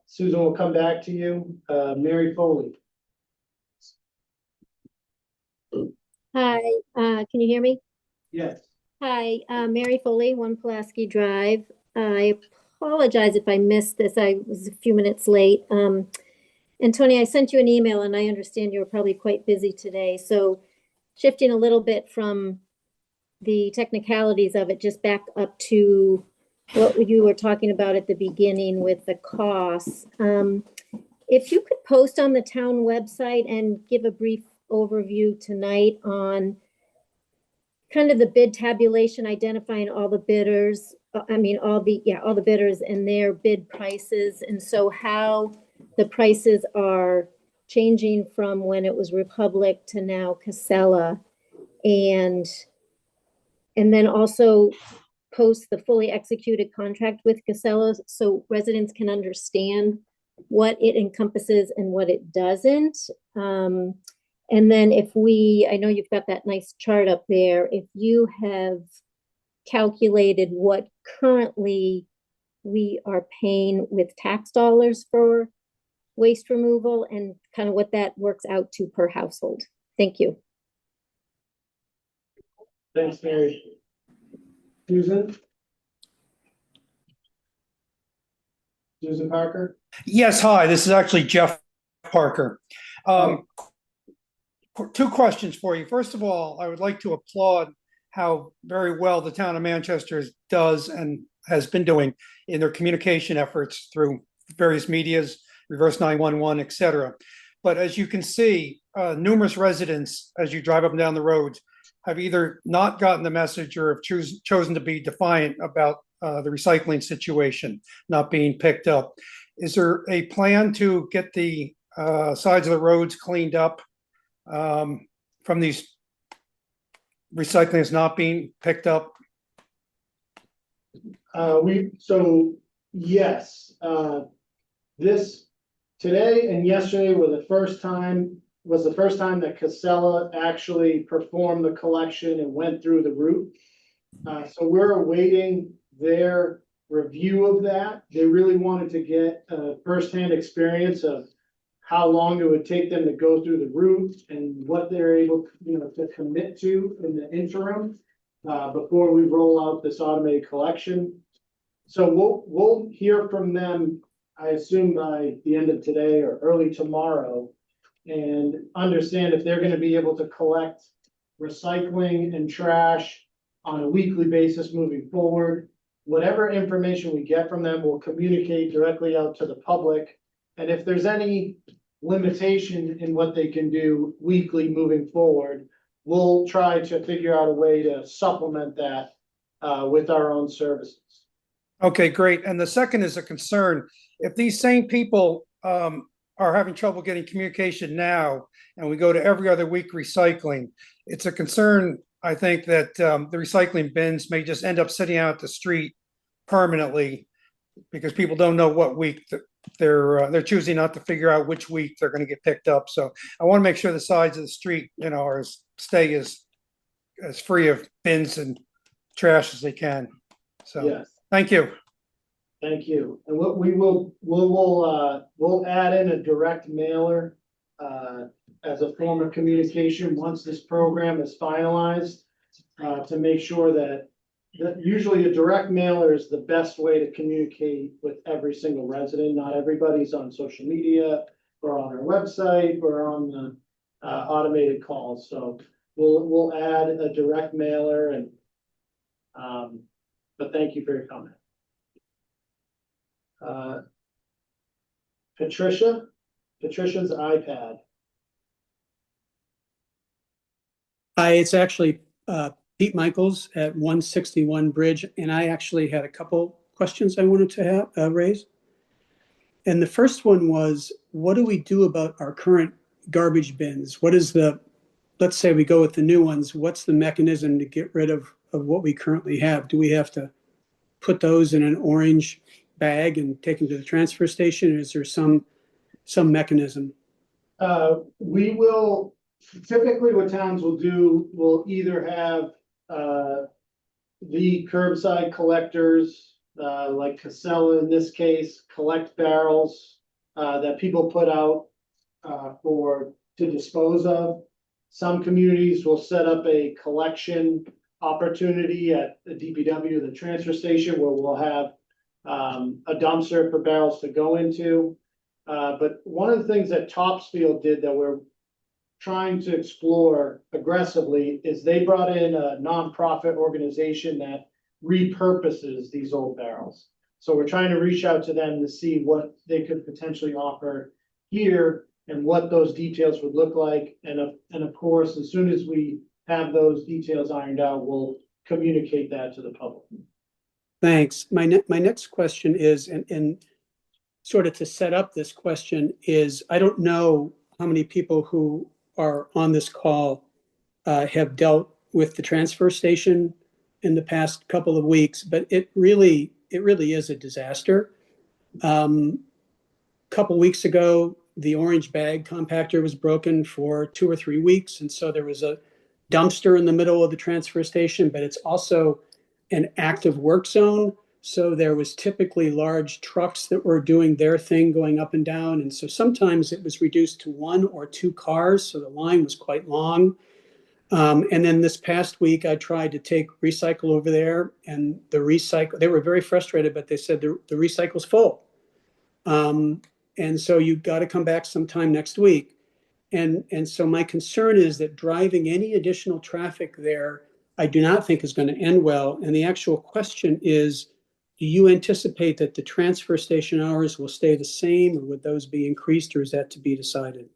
Susan, we'll come back to you. Mary Foley. Hi, can you hear me? Yes. Hi, Mary Foley, One Pulaski Drive. I apologize if I missed this. I was a few minutes late. And Tony, I sent you an email and I understand you were probably quite busy today. So shifting a little bit from the technicalities of it, just back up to what you were talking about at the beginning with the costs. If you could post on the town website and give a brief overview tonight on kind of the bid tabulation, identifying all the bidders, all the bidders and their bid prices. And so how the prices are changing from when it was Republic to now Casella. And then also post the fully executed contract with Casella so residents can understand what it encompasses and what it doesn't. And then I know you've got that nice chart up there, if you have calculated what currently we are paying with tax dollars for waste removal and kind of what that works out to per household. Thank you. Thanks, Mary. Susan? Susan Parker? Yes, hi, this is actually Jeff Parker. Two questions for you. First of all, I would like to applaud how very well the town of Manchester does and has been doing in their communication efforts through various medias, reverse 911, et cetera. But as you can see, numerous residents, as you drive up and down the roads, have either not gotten the message or have chosen to be defiant about the recycling situation not being picked up. Is there a plan to get the sides of the roads cleaned up from these recycling is not being picked up? Yes, this today and yesterday were the first time that Casella actually performed the collection and went through the route. So we're awaiting their review of that. They really wanted to get a firsthand experience of how long it would take them to go through the route and what they're able, to commit to in the interim, before we roll out this automated collection. So we'll hear from them, I assume by the end of today or early tomorrow, and understand if they're gonna be able to collect recycling and trash on a weekly basis moving forward. Whatever information we get from them, we'll communicate directly out to the public. And if there's any limitation in what they can do weekly moving forward, we'll try to figure out a way to supplement that with our own services. Okay, great. And the second is a concern. If these same people are having trouble getting communication now, and we go to every other week recycling, it's a concern, I think, that the recycling bins may just end up sitting out the street permanently because people don't know what week they're choosing not to figure out which week they're going to get picked up. So I want to make sure the sides of the street, stay as free of bins and trash as they can. So Yes, thank you. thank you. And what we'll add in a direct mailer as a form of communication once this program is finalized, to make sure that usually a direct mailer is the best way to communicate with every single resident. Not everybody's on social media or on our website or on the automated calls. So we'll add a direct mailer and but thank you for your comment. Patricia's iPad. Hi, it's actually Pete Michaels at 161 Bridge, and I actually had a couple questions I wanted to raise. And the first one was, what do we do about our current garbage bins? Let's say we go with the new ones, what's the mechanism to get rid of what we currently have? Do we have to put those in an orange bag and take them to the transfer station? Or is there some mechanism? We will, typically what towns will do, will either have the curbside collectors, like Casella in this case, collect barrels that people put out to dispose of. Some communities will set up a collection opportunity at the DPW, the transfer station, where we'll have a dumpster for barrels to go into. But one of the things that Topsfield did that we're trying to explore aggressively is they brought in a nonprofit organization that repurposes these old barrels. So we're trying to reach out to them to see what they could potentially offer here and what those details would look like. And of course, as soon as we have those details ironed out, we'll communicate that to the public. Thanks. My next question is, and sort of to set up this question is, I don't know how many people who are on this call have dealt with the transfer station in the past couple of weeks, but it really is a disaster. Couple weeks ago, the orange bag compactor was broken for 2 or 3 weeks, and so there was a dumpster in the middle of the transfer station, but it's also an active work zone. So there was typically large trucks that were doing their thing going up and down. And so sometimes it was reduced to 1 or 2 cars. So the line was quite long. And then this past week, I tried to take recycle over there, and they were very frustrated, but they said the recycle's full. And so you've got to come back sometime next week. And so my concern is that driving any additional traffic there, I do not think is going to end well. And the actual question is, do you anticipate that the transfer station hours will stay the same, or would those be increased, or is that to be decided?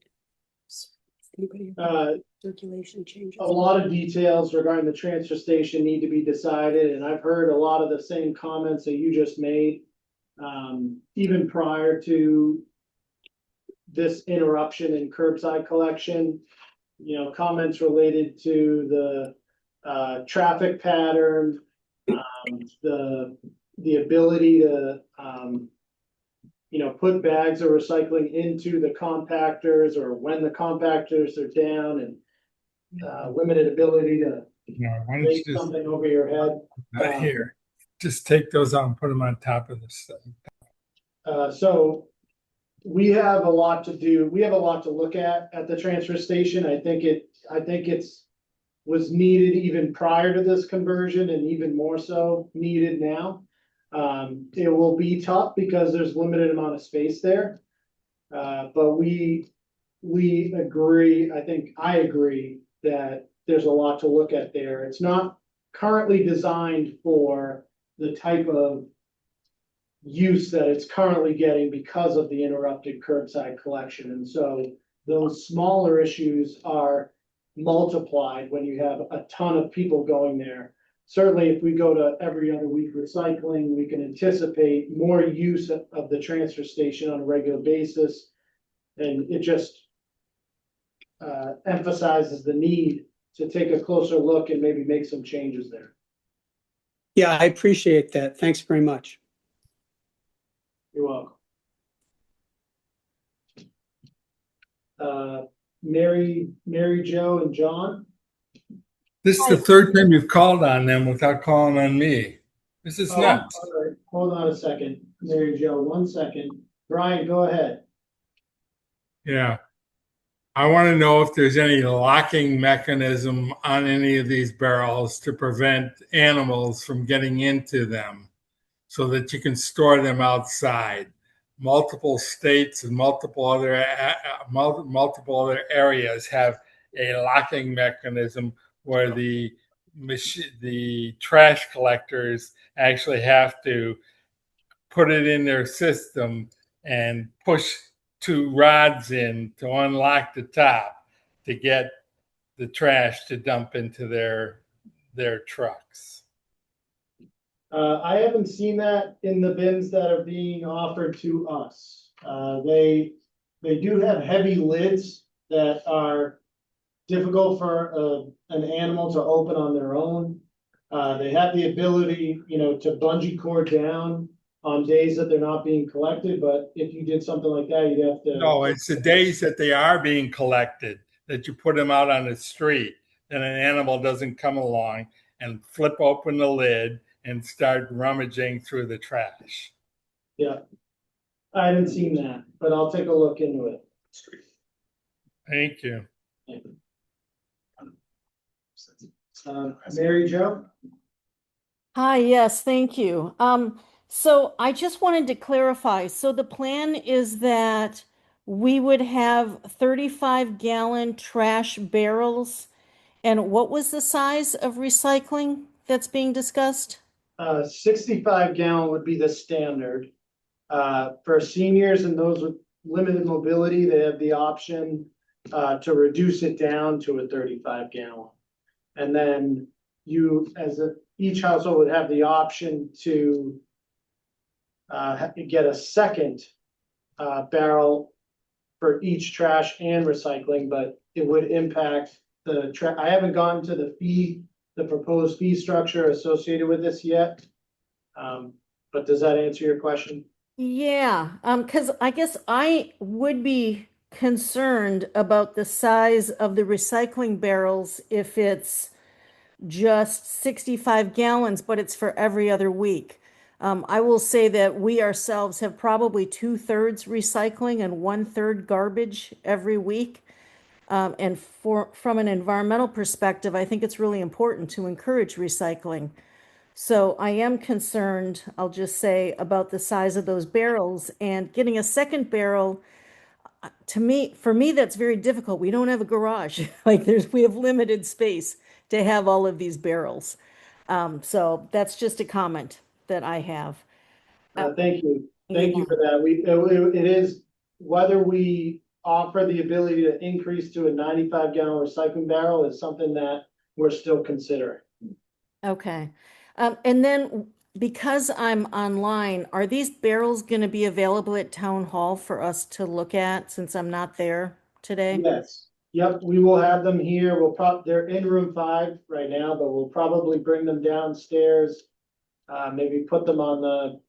Circulation changes. A lot of details regarding the transfer station need to be decided, and I've heard a lot of the same comments that you just made. Even prior to this interruption in curbside collection, comments related to the traffic pattern, the ability to, put bags of recycling into the compactors, or when the compactors are down, and limited ability to Why don't you make just, something over your head. not here, just take those out and put them on top of this stuff. So we have a lot to do. We have a lot to look at the transfer station. I think it's was needed even prior to this conversion, and even more so needed now. It will be tough because there's limited amount of space there. But we agree, I agree that there's a lot to look at there. It's not currently designed for the type of use that it's currently getting because of the interrupted curbside collection. And so those smaller issues are multiplied when you have a ton of people going there. Certainly, if we go to every other week recycling, we can anticipate more use of the transfer station on a regular basis. And it just emphasizes the need to take a closer look and maybe make some changes there. Yeah, I appreciate that. Thanks very much. You're welcome. Mary Jo and John? This is the third time you've called on them without calling on me. This is nuts. All right. Hold on a second, Mary Jo, 1 second. Brian, go ahead. Yeah. I want to know if there's any locking mechanism on any of these barrels to prevent animals from getting into them, so that you can store them outside. Multiple states and multiple other areas have a locking mechanism where the trash collectors actually have to put it in their system and push 2 rods in to unlock the top to get the trash to dump into their trucks. I haven't seen that in the bins that are being offered to us. They do have heavy lids that are difficult for an animal to open on their own. They have the ability, to bungee cord down on days that they're not being collected, but if you did something like that, you'd have to. No, it's the days that they are being collected that you put them out on the street, then an animal doesn't come along and flip open the lid and start rummaging through the trash. Yeah, I haven't seen that, but I'll take a look into it. Thank you. Mary Jo? Hi, yes, thank you. So I just wanted to clarify. So the plan is that we would have 35-gallon trash barrels. And what was the size of recycling that's being discussed? 65 gallon would be the standard. For seniors and those with limited mobility, they have the option to reduce it down to a 35 gallon. And then you, each household would have the option to get a second barrel for each trash and recycling, but it would impact I haven't gone to the proposed fee structure associated with this yet. But does that answer your question? Yeah, because I guess I would be concerned about the size of the recycling barrels if it's just 65 gallons, but it's for every other week. I will say that we ourselves have probably 2/3 recycling and 1/3 garbage every week. And from an environmental perspective, I think it's really important to encourage recycling. So I am concerned, I'll just say, about the size of those barrels and getting a second barrel. For me, that's very difficult. We don't have a garage. We have limited space to have all of these barrels. So that's just a comment that I have. Thank you. Thank you for that. It is, whether we offer the ability to increase to a 95-gallon recycling barrel is something that we're still considering. Okay. And then because I'm online, are these barrels going to be available at town hall for us to look at since I'm not there today? Yes. Yep, we will have them here. They're in room 5 right now, but we'll probably bring them downstairs. Maybe put them on the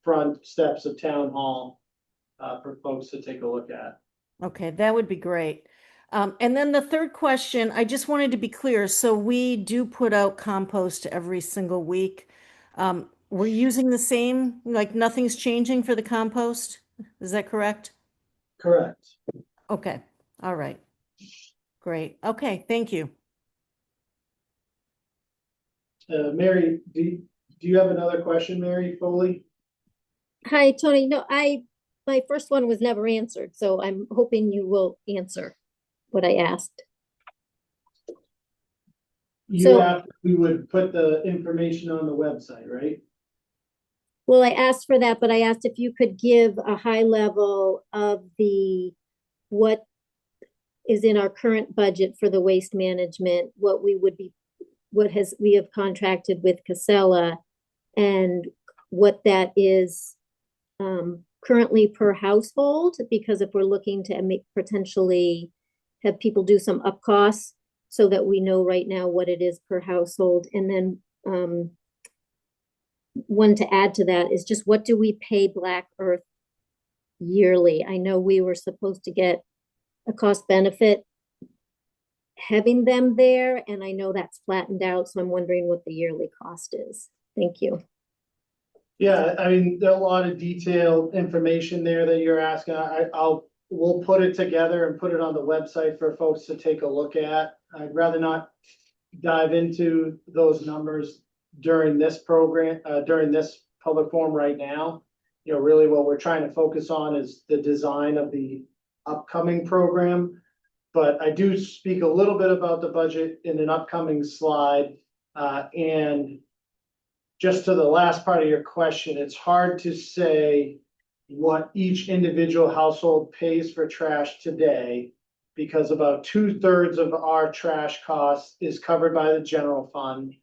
front steps of town hall for folks to take a look at. Okay, that would be great. And then the third question, I just wanted to be clear. So we do put out compost every single week. We're using the same, like nothing's changing for the compost. Is that correct? Correct. Okay, all right. Great. Okay, thank you. Mary, do you have another question, Mary Foley? Hi, Tony. No, my first one was never answered, so I'm hoping you will answer what I asked. We would put the information on the website, right? Well, I asked for that, but I asked if you could give a high level of what is in our current budget for the waste management, we have contracted with Casella, and what that is currently per household, because if we're looking to potentially have people do some up costs so that we know right now what it is per household. And then one to add to that is just what do we pay Black Earth yearly? I know we were supposed to get a cost benefit having them there, and I know that's flattened out, so I'm wondering what the yearly cost is. Thank you. Yeah, I mean, there's a lot of detailed information there that you're asking. We'll put it together and put it on the website for folks to take a look at. I'd rather not dive into those numbers during this program, during this public forum right now. You know, really what we're trying to focus on is the design of the upcoming program. But I do speak a little bit about the budget in an upcoming slide. And just to the last part of your question, it's hard to say what each individual household pays for trash today, because about 2/3 of our trash costs is covered by the general fund.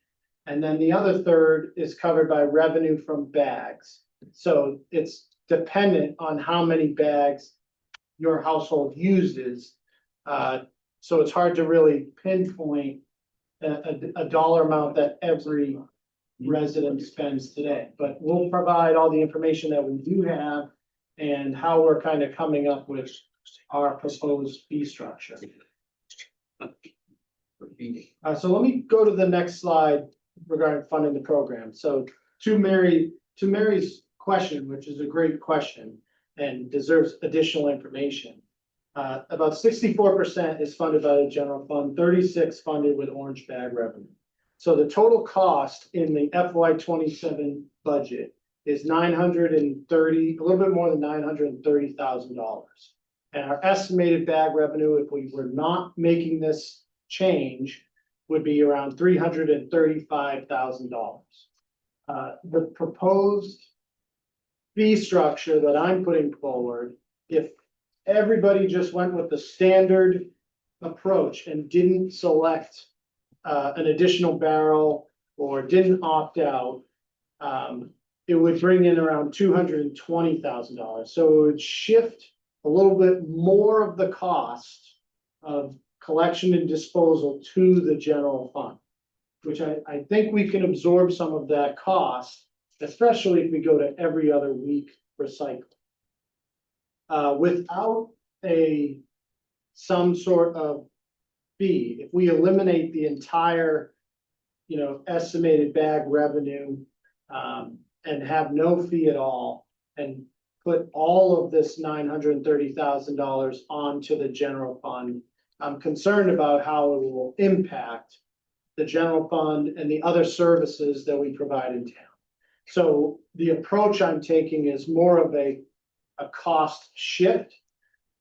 And then the other third is covered by revenue from bags. So it's dependent on how many bags your household uses. So it's hard to really pinpoint a dollar amount that every resident spends today, but we'll provide all the information that we do have and how we're kind of coming up with our proposed fee structure. So let me go to the next slide regarding funding the program. So to Mary's question, which is a great question and deserves additional information. About 64% is funded by the general fund, 36 funded with orange bag revenue. So the total cost in the FY 27 budget is a little bit more than $930,000. And our estimated bag revenue, if we were not making this change, would be around $335,000. The proposed fee structure that I'm putting forward, if everybody just went with the standard approach and didn't select an additional barrel or didn't opt out, it would bring in around $220,000. So it would shift a little bit more of the cost of collection and disposal to the general fund, which I think we can absorb some of that cost, especially if we go to every other week recycling. Without some sort of fee, if we eliminate the entire, estimated bag revenue, and have no fee at all, and put all of this $930,000 onto the general fund, I'm concerned about how it will impact the general fund and the other services that we provide in town. So the approach I'm taking is more of a cost shift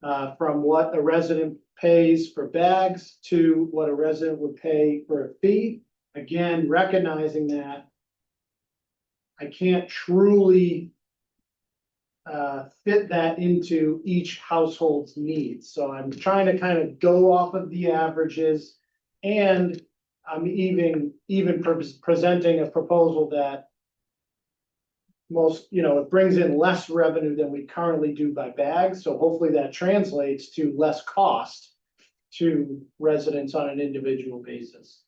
from what a resident pays for bags to what a resident would pay for a fee. Again, recognizing that I can't truly fit that into each household's needs. So I'm trying to kind of go off of the averages, and I'm even presenting a proposal that it brings in less revenue than we currently do by bags. So hopefully that translates to less cost to residents on an individual basis.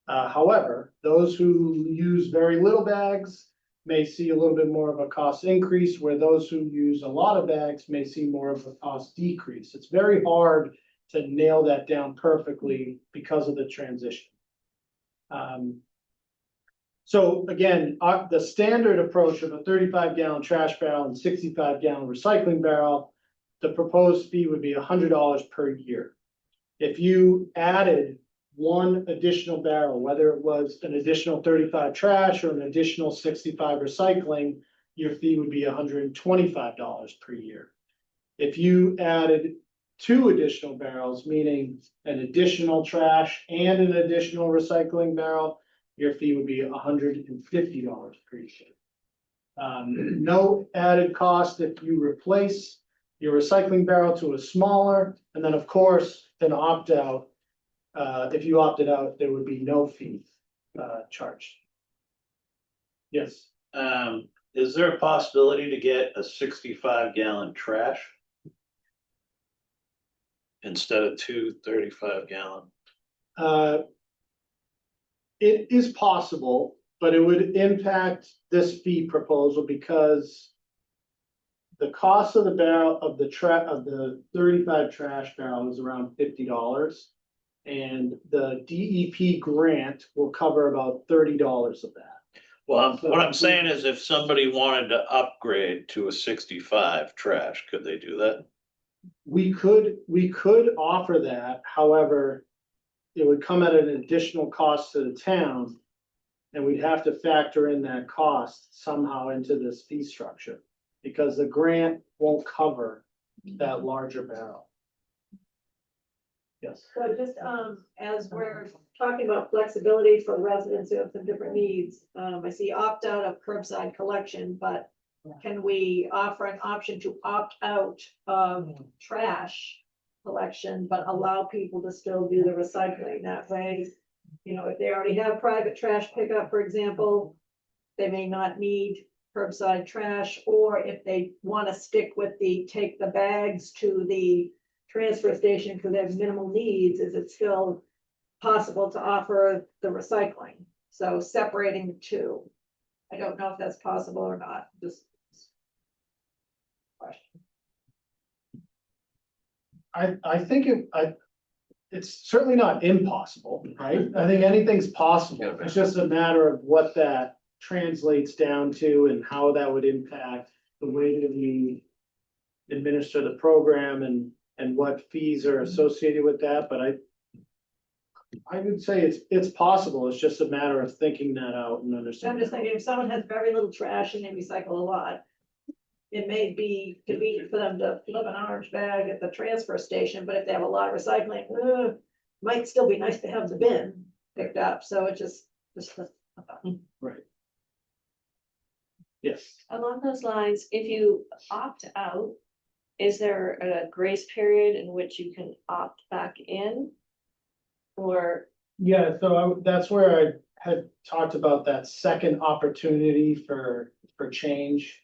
However, those who use very little bags may see a little bit more of a cost increase, where those who use a lot of bags may see more of a cost decrease. It's very hard to nail that down perfectly because of the transition. So again, the standard approach of a 35-gallon trash barrel and 65-gallon recycling barrel, the proposed fee would be $100 per year. If you added one additional barrel, whether it was an additional 35 trash or an additional 65 recycling, your fee would be $125 per year. If you added 2 additional barrels, meaning an additional trash and an additional recycling barrel, your fee would be $150 per year. No added cost if you replace your recycling barrel to a smaller, and then of course, an opt out. If you opted out, there would be no fee charged. Yes. Is there a possibility to get a 65-gallon trash instead of 2 35-gallon? It is possible, but it would impact this fee proposal because the cost of the barrel of the 35 trash barrel is around $50. And the DEP grant will cover about $30 of that. Well, what I'm saying is if somebody wanted to upgrade to a 65 trash, could they do that? We could offer that. However, it would come at an additional cost to the town, and we'd have to factor in that cost somehow into this fee structure because the grant won't cover that larger barrel. Yes. So just, as we're talking about flexibility for residents who have some different needs, I see opt out of curbside collection, but can we offer an option to opt out of trash collection, but allow people to still do the recycling? That way, if they already have private trash pickup, for example, they may not need curbside trash, or if they want to stick with take the bags to the transfer station for their minimal needs, is it still possible to offer the recycling? So separating the two. I don't know if that's possible or not, just question. I think it's certainly not impossible, right? I think anything's possible. It's just a matter of what that translates down to and how that would impact the way that we administer the program and and what fees are associated with that, but I would say it's possible. It's just a matter of thinking that out and So I'm understanding. just thinking, if someone has very little trash and they recycle a lot, it may be convenient for them to flip an orange bag at the transfer station, but if they have a lot of recycling, might still be nice to have the bin picked up, so it just. Right. Yes. Along those lines, if you opt out, is there a grace period in which you can opt back in? Or, Yeah, so that's where I had talked about that second opportunity for change.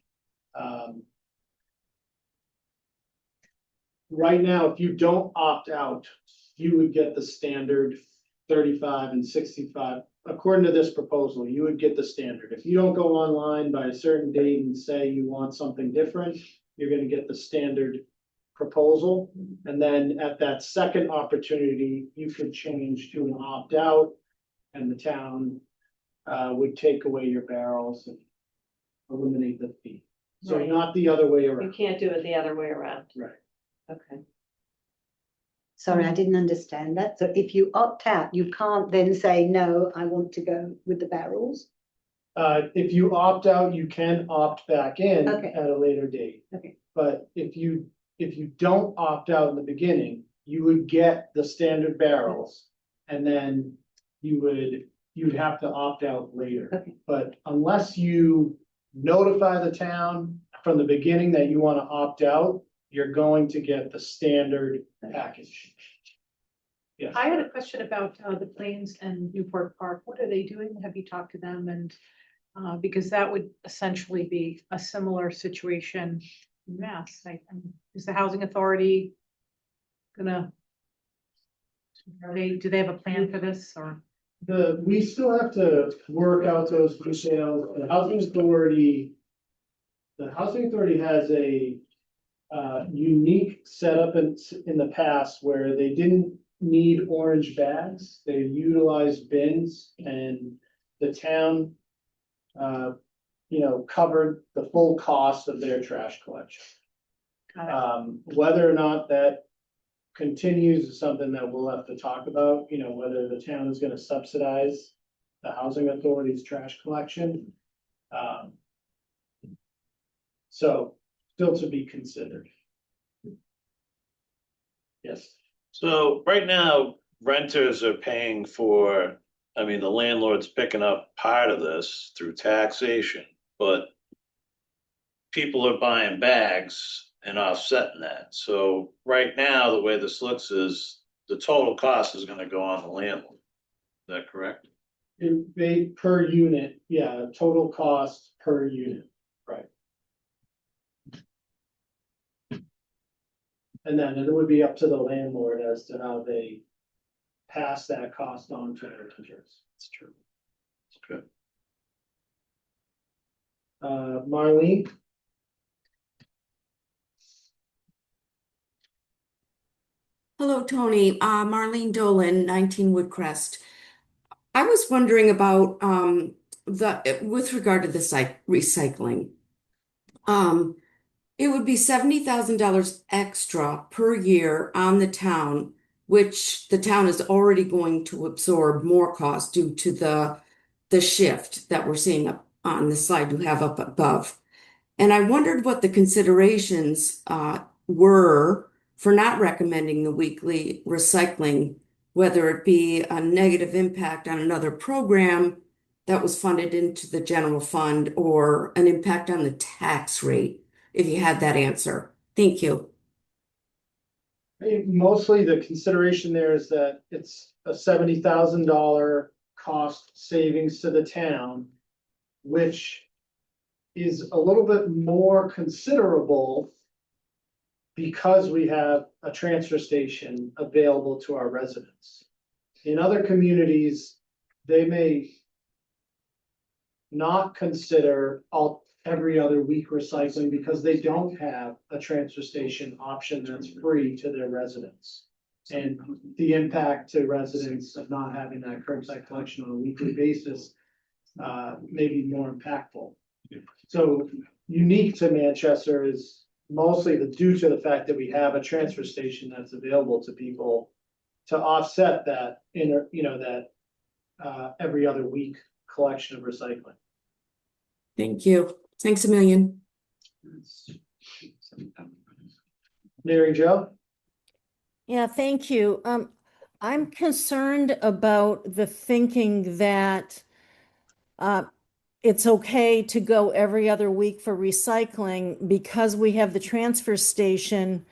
Right now, if you don't opt out, you would get the standard 35 and 65. According to this proposal, you would get the standard. If you don't go online by a certain date and say you want something different, you're gonna get the standard proposal. And then at that second opportunity, you could change to an opt-out, and the town would take away your barrels and eliminate the fee. So Right. not the other way you around. can't do it the other way around? Right. Okay. Sorry, I didn't understand that. So if you opt out, you can't then say, no, I want to go with the barrels? If you opt out, you can opt back in Okay. at a later date. Okay. But if you don't opt out in the beginning, you would get the standard barrels. And then you'd have to opt out later. Okay. But unless you notify the town from the beginning that you want to opt out, you're going to get the standard package. Yes. I had a question about the Plains and Newport Park. What are they doing? Have you talked to them? And because that would essentially be a similar situation in Mass. Is the housing authority gonna? Do they have a plan for this or? We still have to work out those details. The housing authority has a unique setup in the past where they didn't need orange bags. They utilized bins, and the town covered the full cost of their trash collection. Whether or not that continues is something that we'll have to talk about, whether the town is gonna subsidize the housing authority's trash collection. So still to be considered. Yes. So right now, renters are paying for, I mean, the landlord's picking up part of this through taxation, but people are buying bags and offsetting that. So right now, the way this looks is the total cost is gonna go on the landlord. Is that correct? Per unit, yeah, total cost per unit, right. And then it would be up to the landlord as to how they pass that cost on to their renters. That's true. That's good. Marlene? Hello, Tony. Marlene Dolan, 19 Woodcrest. I was wondering about with regard to the recycling. It would be $70,000 extra per year on the town, which the town is already going to absorb more cost due to the shift that we're seeing up on the slide you have up above. And I wondered what the considerations were for not recommending the weekly recycling, whether it be a negative impact on another program that was funded into the general fund or an impact on the tax rate, if you had that answer. Thank you. Mostly the consideration there is that it's a $70,000 cost savings to the town, which is a little bit more considerable because we have a transfer station available to our residents. In other communities, they may not consider every other week recycling because they don't have a transfer station option that's free to their residents. And the impact to residents of not having that curbside collection on a weekly basis may be more impactful. So unique to Manchester is mostly due to the fact that we have a transfer station that's available to people to offset that every other week collection of recycling. Thank you. Thanks a million. Mary Jo? Yeah, thank you. I'm concerned about the thinking that it's okay to go every other week for recycling because we have the transfer station.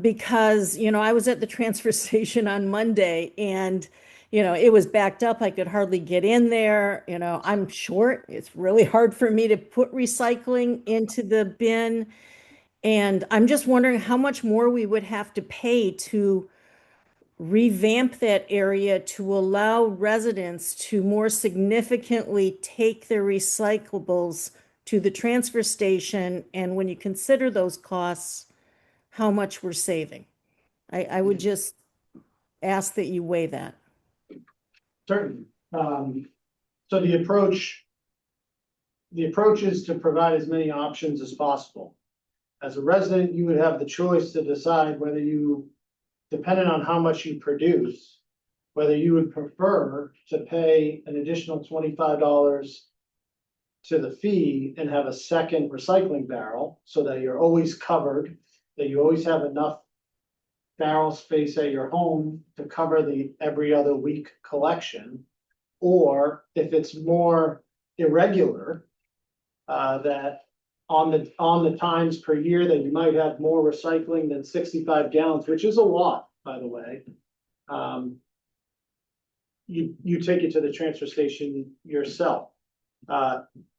Because, I was at the transfer station on Monday and, it was backed up. I could hardly get in there. I'm short. It's really hard for me to put recycling into the bin. And I'm just wondering how much more we would have to pay to revamp that area to allow residents to more significantly take their recyclables to the transfer station. And when you consider those costs, how much we're saving. I would just ask that you weigh that. Certainly. So the approach is to provide as many options as possible. As a resident, you would have the choice to decide whether you, depending on how much you produce, whether you would prefer to pay an additional $25 to the fee and have a second recycling barrel so that you're always covered, that you always have enough barrel space at your home to cover the every other week collection. Or if it's more irregular, that on the times per year that you might have more recycling than 65 gallons, which is a lot, by the way. You take it to the transfer station yourself.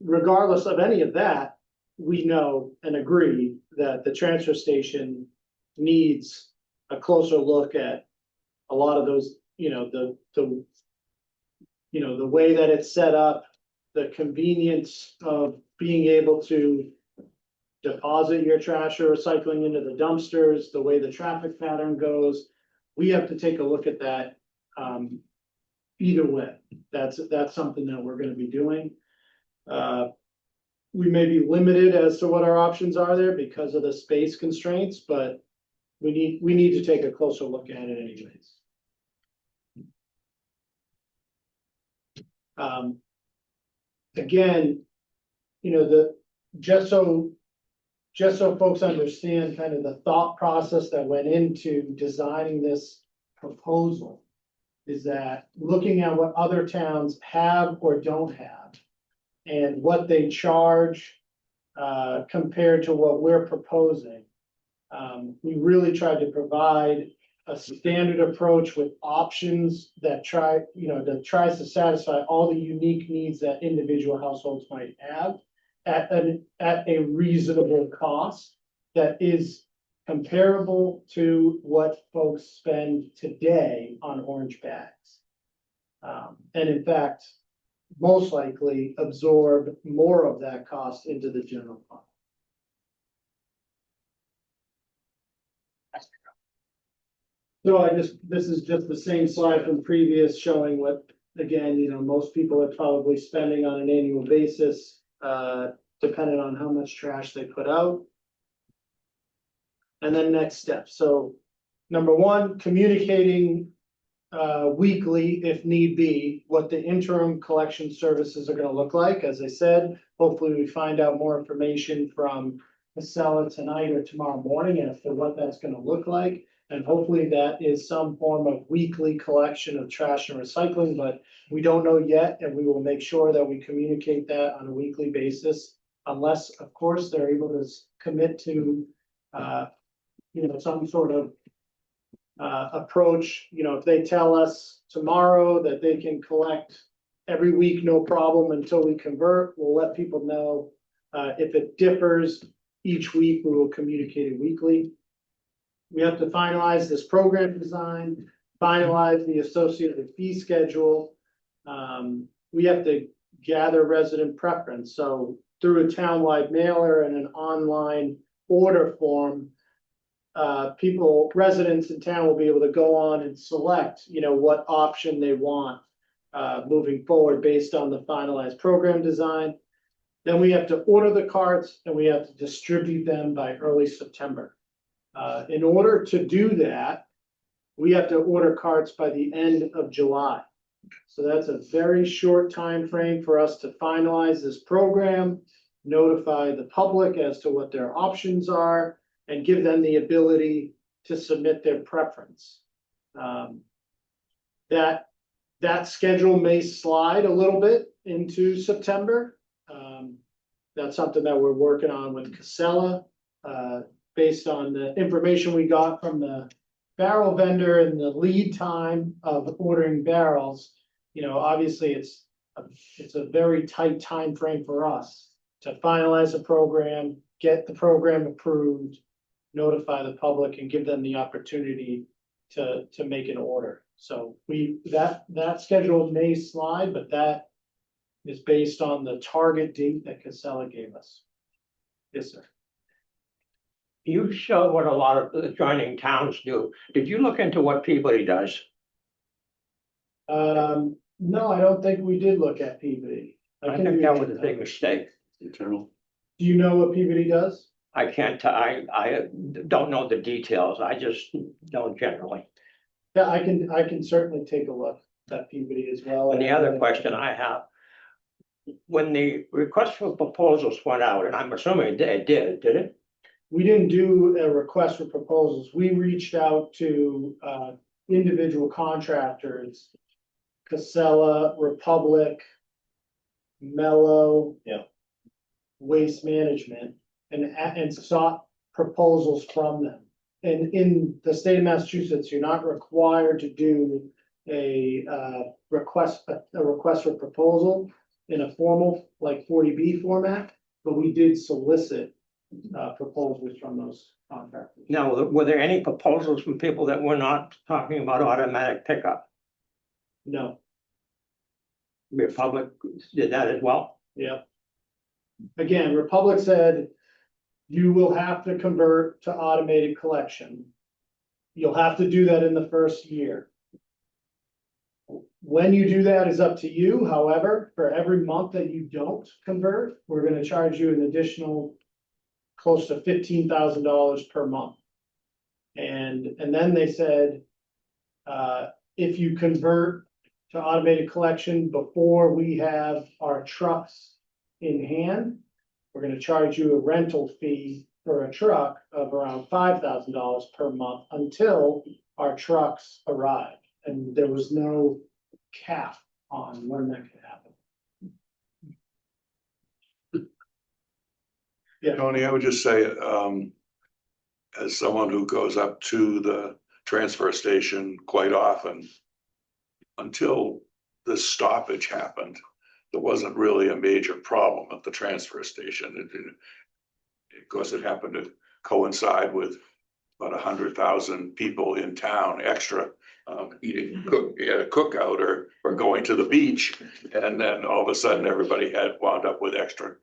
Regardless of any of that, we know and agree that the transfer station needs a closer look at a lot of those, the way that it's set up, the convenience of being able to deposit your trash or recycling into the dumpsters, the way the traffic pattern goes. We have to take a look at that either way. That's something that we're going to be doing. We may be limited as to what our options are there because of the space constraints, but we need to take a closer look at it anyways. Again, just so folks understand kind of the thought process that went into designing this proposal is that looking at what other towns have or don't have and what they charge compared to what we're proposing. We really tried to provide a standard approach with options that tries to satisfy all the unique needs that individual households might have at a reasonable cost that is comparable to what folks spend today on orange bags. And in fact, most likely absorb more of that cost into the general fund. So this is just the same slide from previous showing what, again, most people are probably spending on an annual basis, depending on how much trash they put out. And then next step. So number one, communicating weekly, if need be, what the interim collection services are going to look like. As I said, hopefully we find out more information from Casella tonight or tomorrow morning as to what that's going to look like. And hopefully that is some form of weekly collection of trash and recycling, but we don't know yet, and we will make sure that we communicate that on a weekly basis, unless, of course, they're able to commit to, some sort of approach. If they tell us tomorrow that they can collect every week, no problem, until we convert, we'll let people know. If it differs each week, we will communicate it weekly. We have to finalize this program design, finalize the associated fee schedule. We have to gather resident preference. So through a townwide mailer and an online order form, residents in town will be able to go on and select, what option they want moving forward based on the finalized program design. Then we have to order the carts and we have to distribute them by early September. In order to do that, we have to order carts by the end of July. So that's a very short time frame for us to finalize this program, notify the public as to what their options are, and give them the ability to submit their preference. That schedule may slide a little bit into September. That's something that we're working on with Casella, based on the information we got from the barrel vendor and the lead time of ordering barrels. You know, obviously it's a very tight time frame for us to finalize a program, get the program approved, notify the public and give them the opportunity to make an order. So that schedule may slide, but that is based on the target date that Casella gave us. Yes, sir. You show what a lot of adjoining towns do. Did you look into what Peabody does? No, I don't think we did look at Peabody. I think that was a big mistake. Internal. Do you know what Peabody does? I can't, I don't know the details. I just know generally. Yeah, I can certainly take a look at Peabody as well. And the other question I have, when the request for proposals went out, and I'm assuming it did it? We didn't do a request for proposals. We reached out to individual contractors, Casella, Republic, Mellow. Yeah. Waste Management, and sought proposals from them. And in the state of Massachusetts, you're not required to do a request for proposal in a formal, like 40B format, but we did solicit proposals from those contractors. Now, were there any proposals from people that were not talking about automatic pickup? No. Republic did that as well? Yeah. Again, Republic said you will have to convert to automated collection. You'll have to do that in the first year. When you do that is up to you. However, for every month that you don't convert, we're gonna charge you an additional close to $15,000 per month. And then they said, if you convert to automated collection before we have our trucks in hand, we're gonna charge you a rental fee for a truck of around $5,000 per month until our trucks arrive. And there was no cap on when that could happen. Yeah. Tony, I would just say, as someone who goes up to the transfer station quite often, until this stoppage happened, there wasn't really a major problem at the transfer station. Of course, it happened to coincide with about 100,000 people in town extra eating cookout or going to the beach, and then all of a sudden everybody had wound up with extra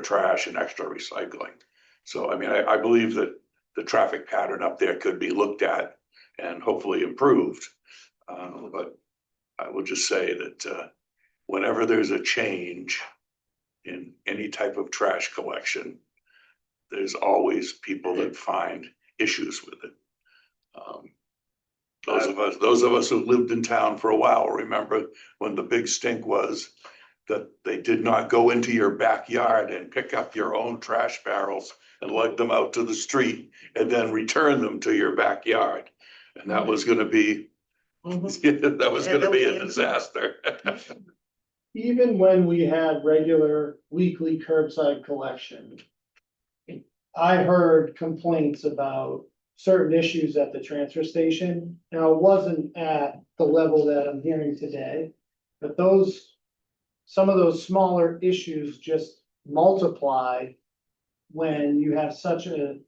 trash and extra recycling. So I mean, I believe that the traffic pattern up there could be looked at and hopefully improved. But I will just say that whenever there's a change in any type of trash collection, there's always people that find issues with it. Those of us who lived in town for a while remember when the big stink was that they did not go into your backyard and pick up your own trash barrels and lug them out to the street and then return them to your backyard. And that was gonna be, that was gonna be a disaster. Even when we had regular weekly curbside collection, I heard complaints about certain issues at the transfer station. Now, it wasn't at the level that I'm hearing today, but some of those smaller issues just multiply when you have such a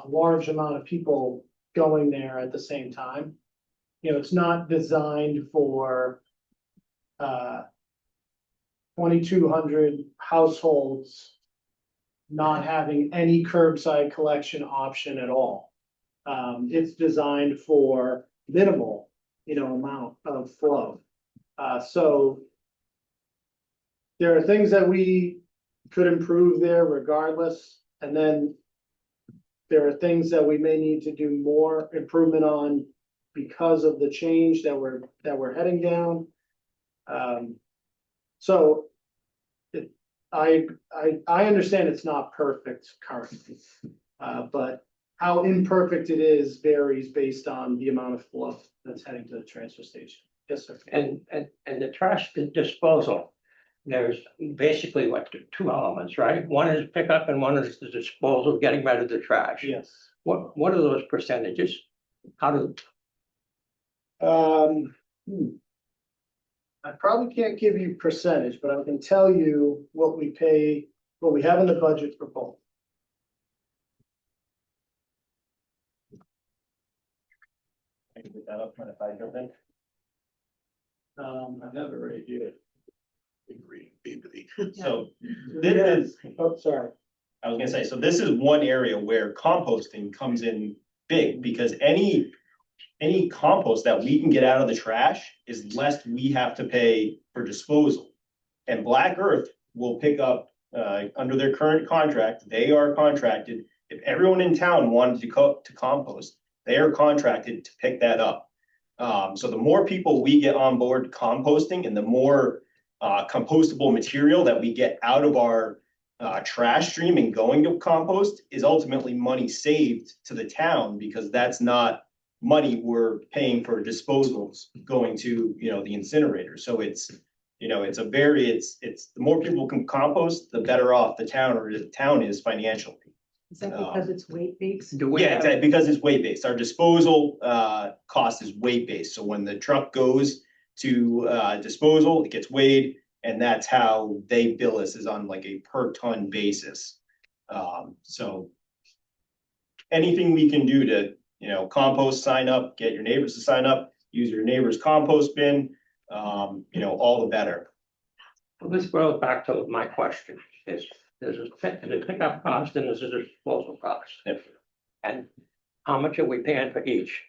large amount of people going there at the same time. You know, it's not designed for 2,200 households not having any curbside collection option at all. It's designed for minimal, amount of flow. So there are things that we could improve there regardless. And then there are things that we may need to do more improvement on because of the change that we're heading down. So I understand it's not perfect currently, but how imperfect it is varies based on the amount of flow that's heading to the transfer station. Yes, sir. And the trash disposal, there's basically what, two elements, right? One is pickup and one is the disposal, getting rid of the trash. Yes. What are those percentages? How do, I probably can't give you percentage, but I can tell you what we pay, what we have in the budget for both. I can put that up when if I jump in. I have it right here. So this is, Oh, sorry. I was gonna say, so this is one area where composting comes in big because any compost that we can get out of the trash is less we have to pay for disposal. And Black Earth will pick up, under their current contract, they are contracted. If everyone in town wanted to compost, they are contracted to pick that up. So the more people we get on board composting and the more compostable material that we get out of our trash stream and going to compost is ultimately money saved to the town because that's not money we're paying for disposals going to, the incinerator. So it's, it's the more people can compost, the better off the town is financially. Is that because it's weight based? Yeah, exactly, because it's weight based. Our disposal cost is weight based. So when the truck goes to disposal, it gets weighed, and that's how they bill us, is on like a per ton basis. So anything we can do to, compost, sign up, get your neighbors to sign up, use your neighbor's compost bin, all the better. well, this goes back to my question, is there's a pickup cost and there's a disposal cost. And how much are we paying for each?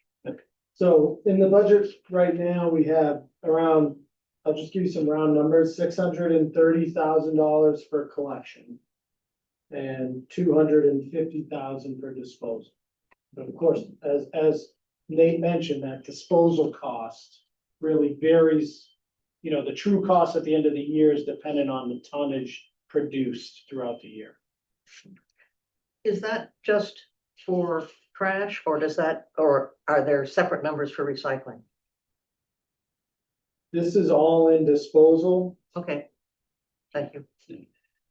So in the budget right now, we have around, I'll just give you some round numbers, $630,000 for collection. And $250,000 for disposal. But of course, as Nate mentioned, that disposal cost really varies. The true cost at the end of the year is dependent on the tonnage produced throughout the year. Is that just for trash or or are there separate numbers for recycling? This is all in disposal. Okay, thank you.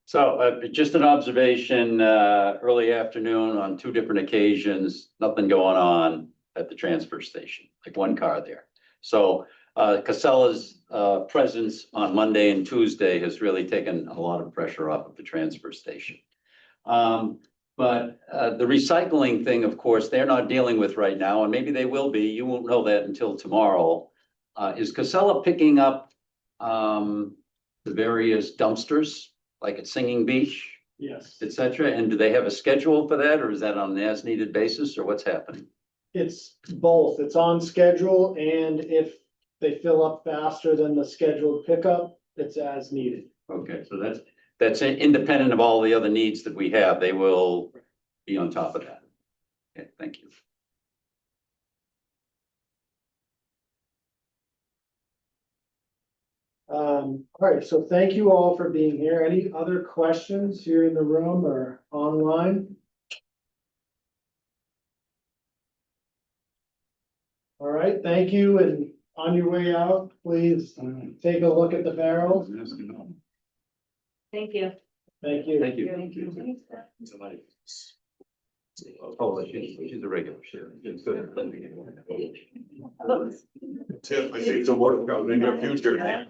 So just an observation, early afternoon on two different occasions, nothing going on at the transfer station, like one car there. So Casella's presence on Monday and Tuesday has really taken a lot of pressure off of the transfer station. But the recycling thing, of course, they're not dealing with right now, and maybe they will be. You won't know that until tomorrow. Is Casella picking up the various dumpsters, like at Singing Beach, Yes. et cetera? And do they have a schedule for that, or is that on an as-needed basis, or what's happening? It's both. It's on schedule, and if they fill up faster than the scheduled pickup, it's as needed. Okay, so that's independent of all the other needs that we have. They will be on top of that. Okay, thank you. All right, so thank you all for being here. Any other questions here in the room or online? All right, thank you, and on your way out, please take a look at the barrels. Thank you. Thank you. Thank you. Oh, she's a regular. She's good. Tip, I think the work out in your future.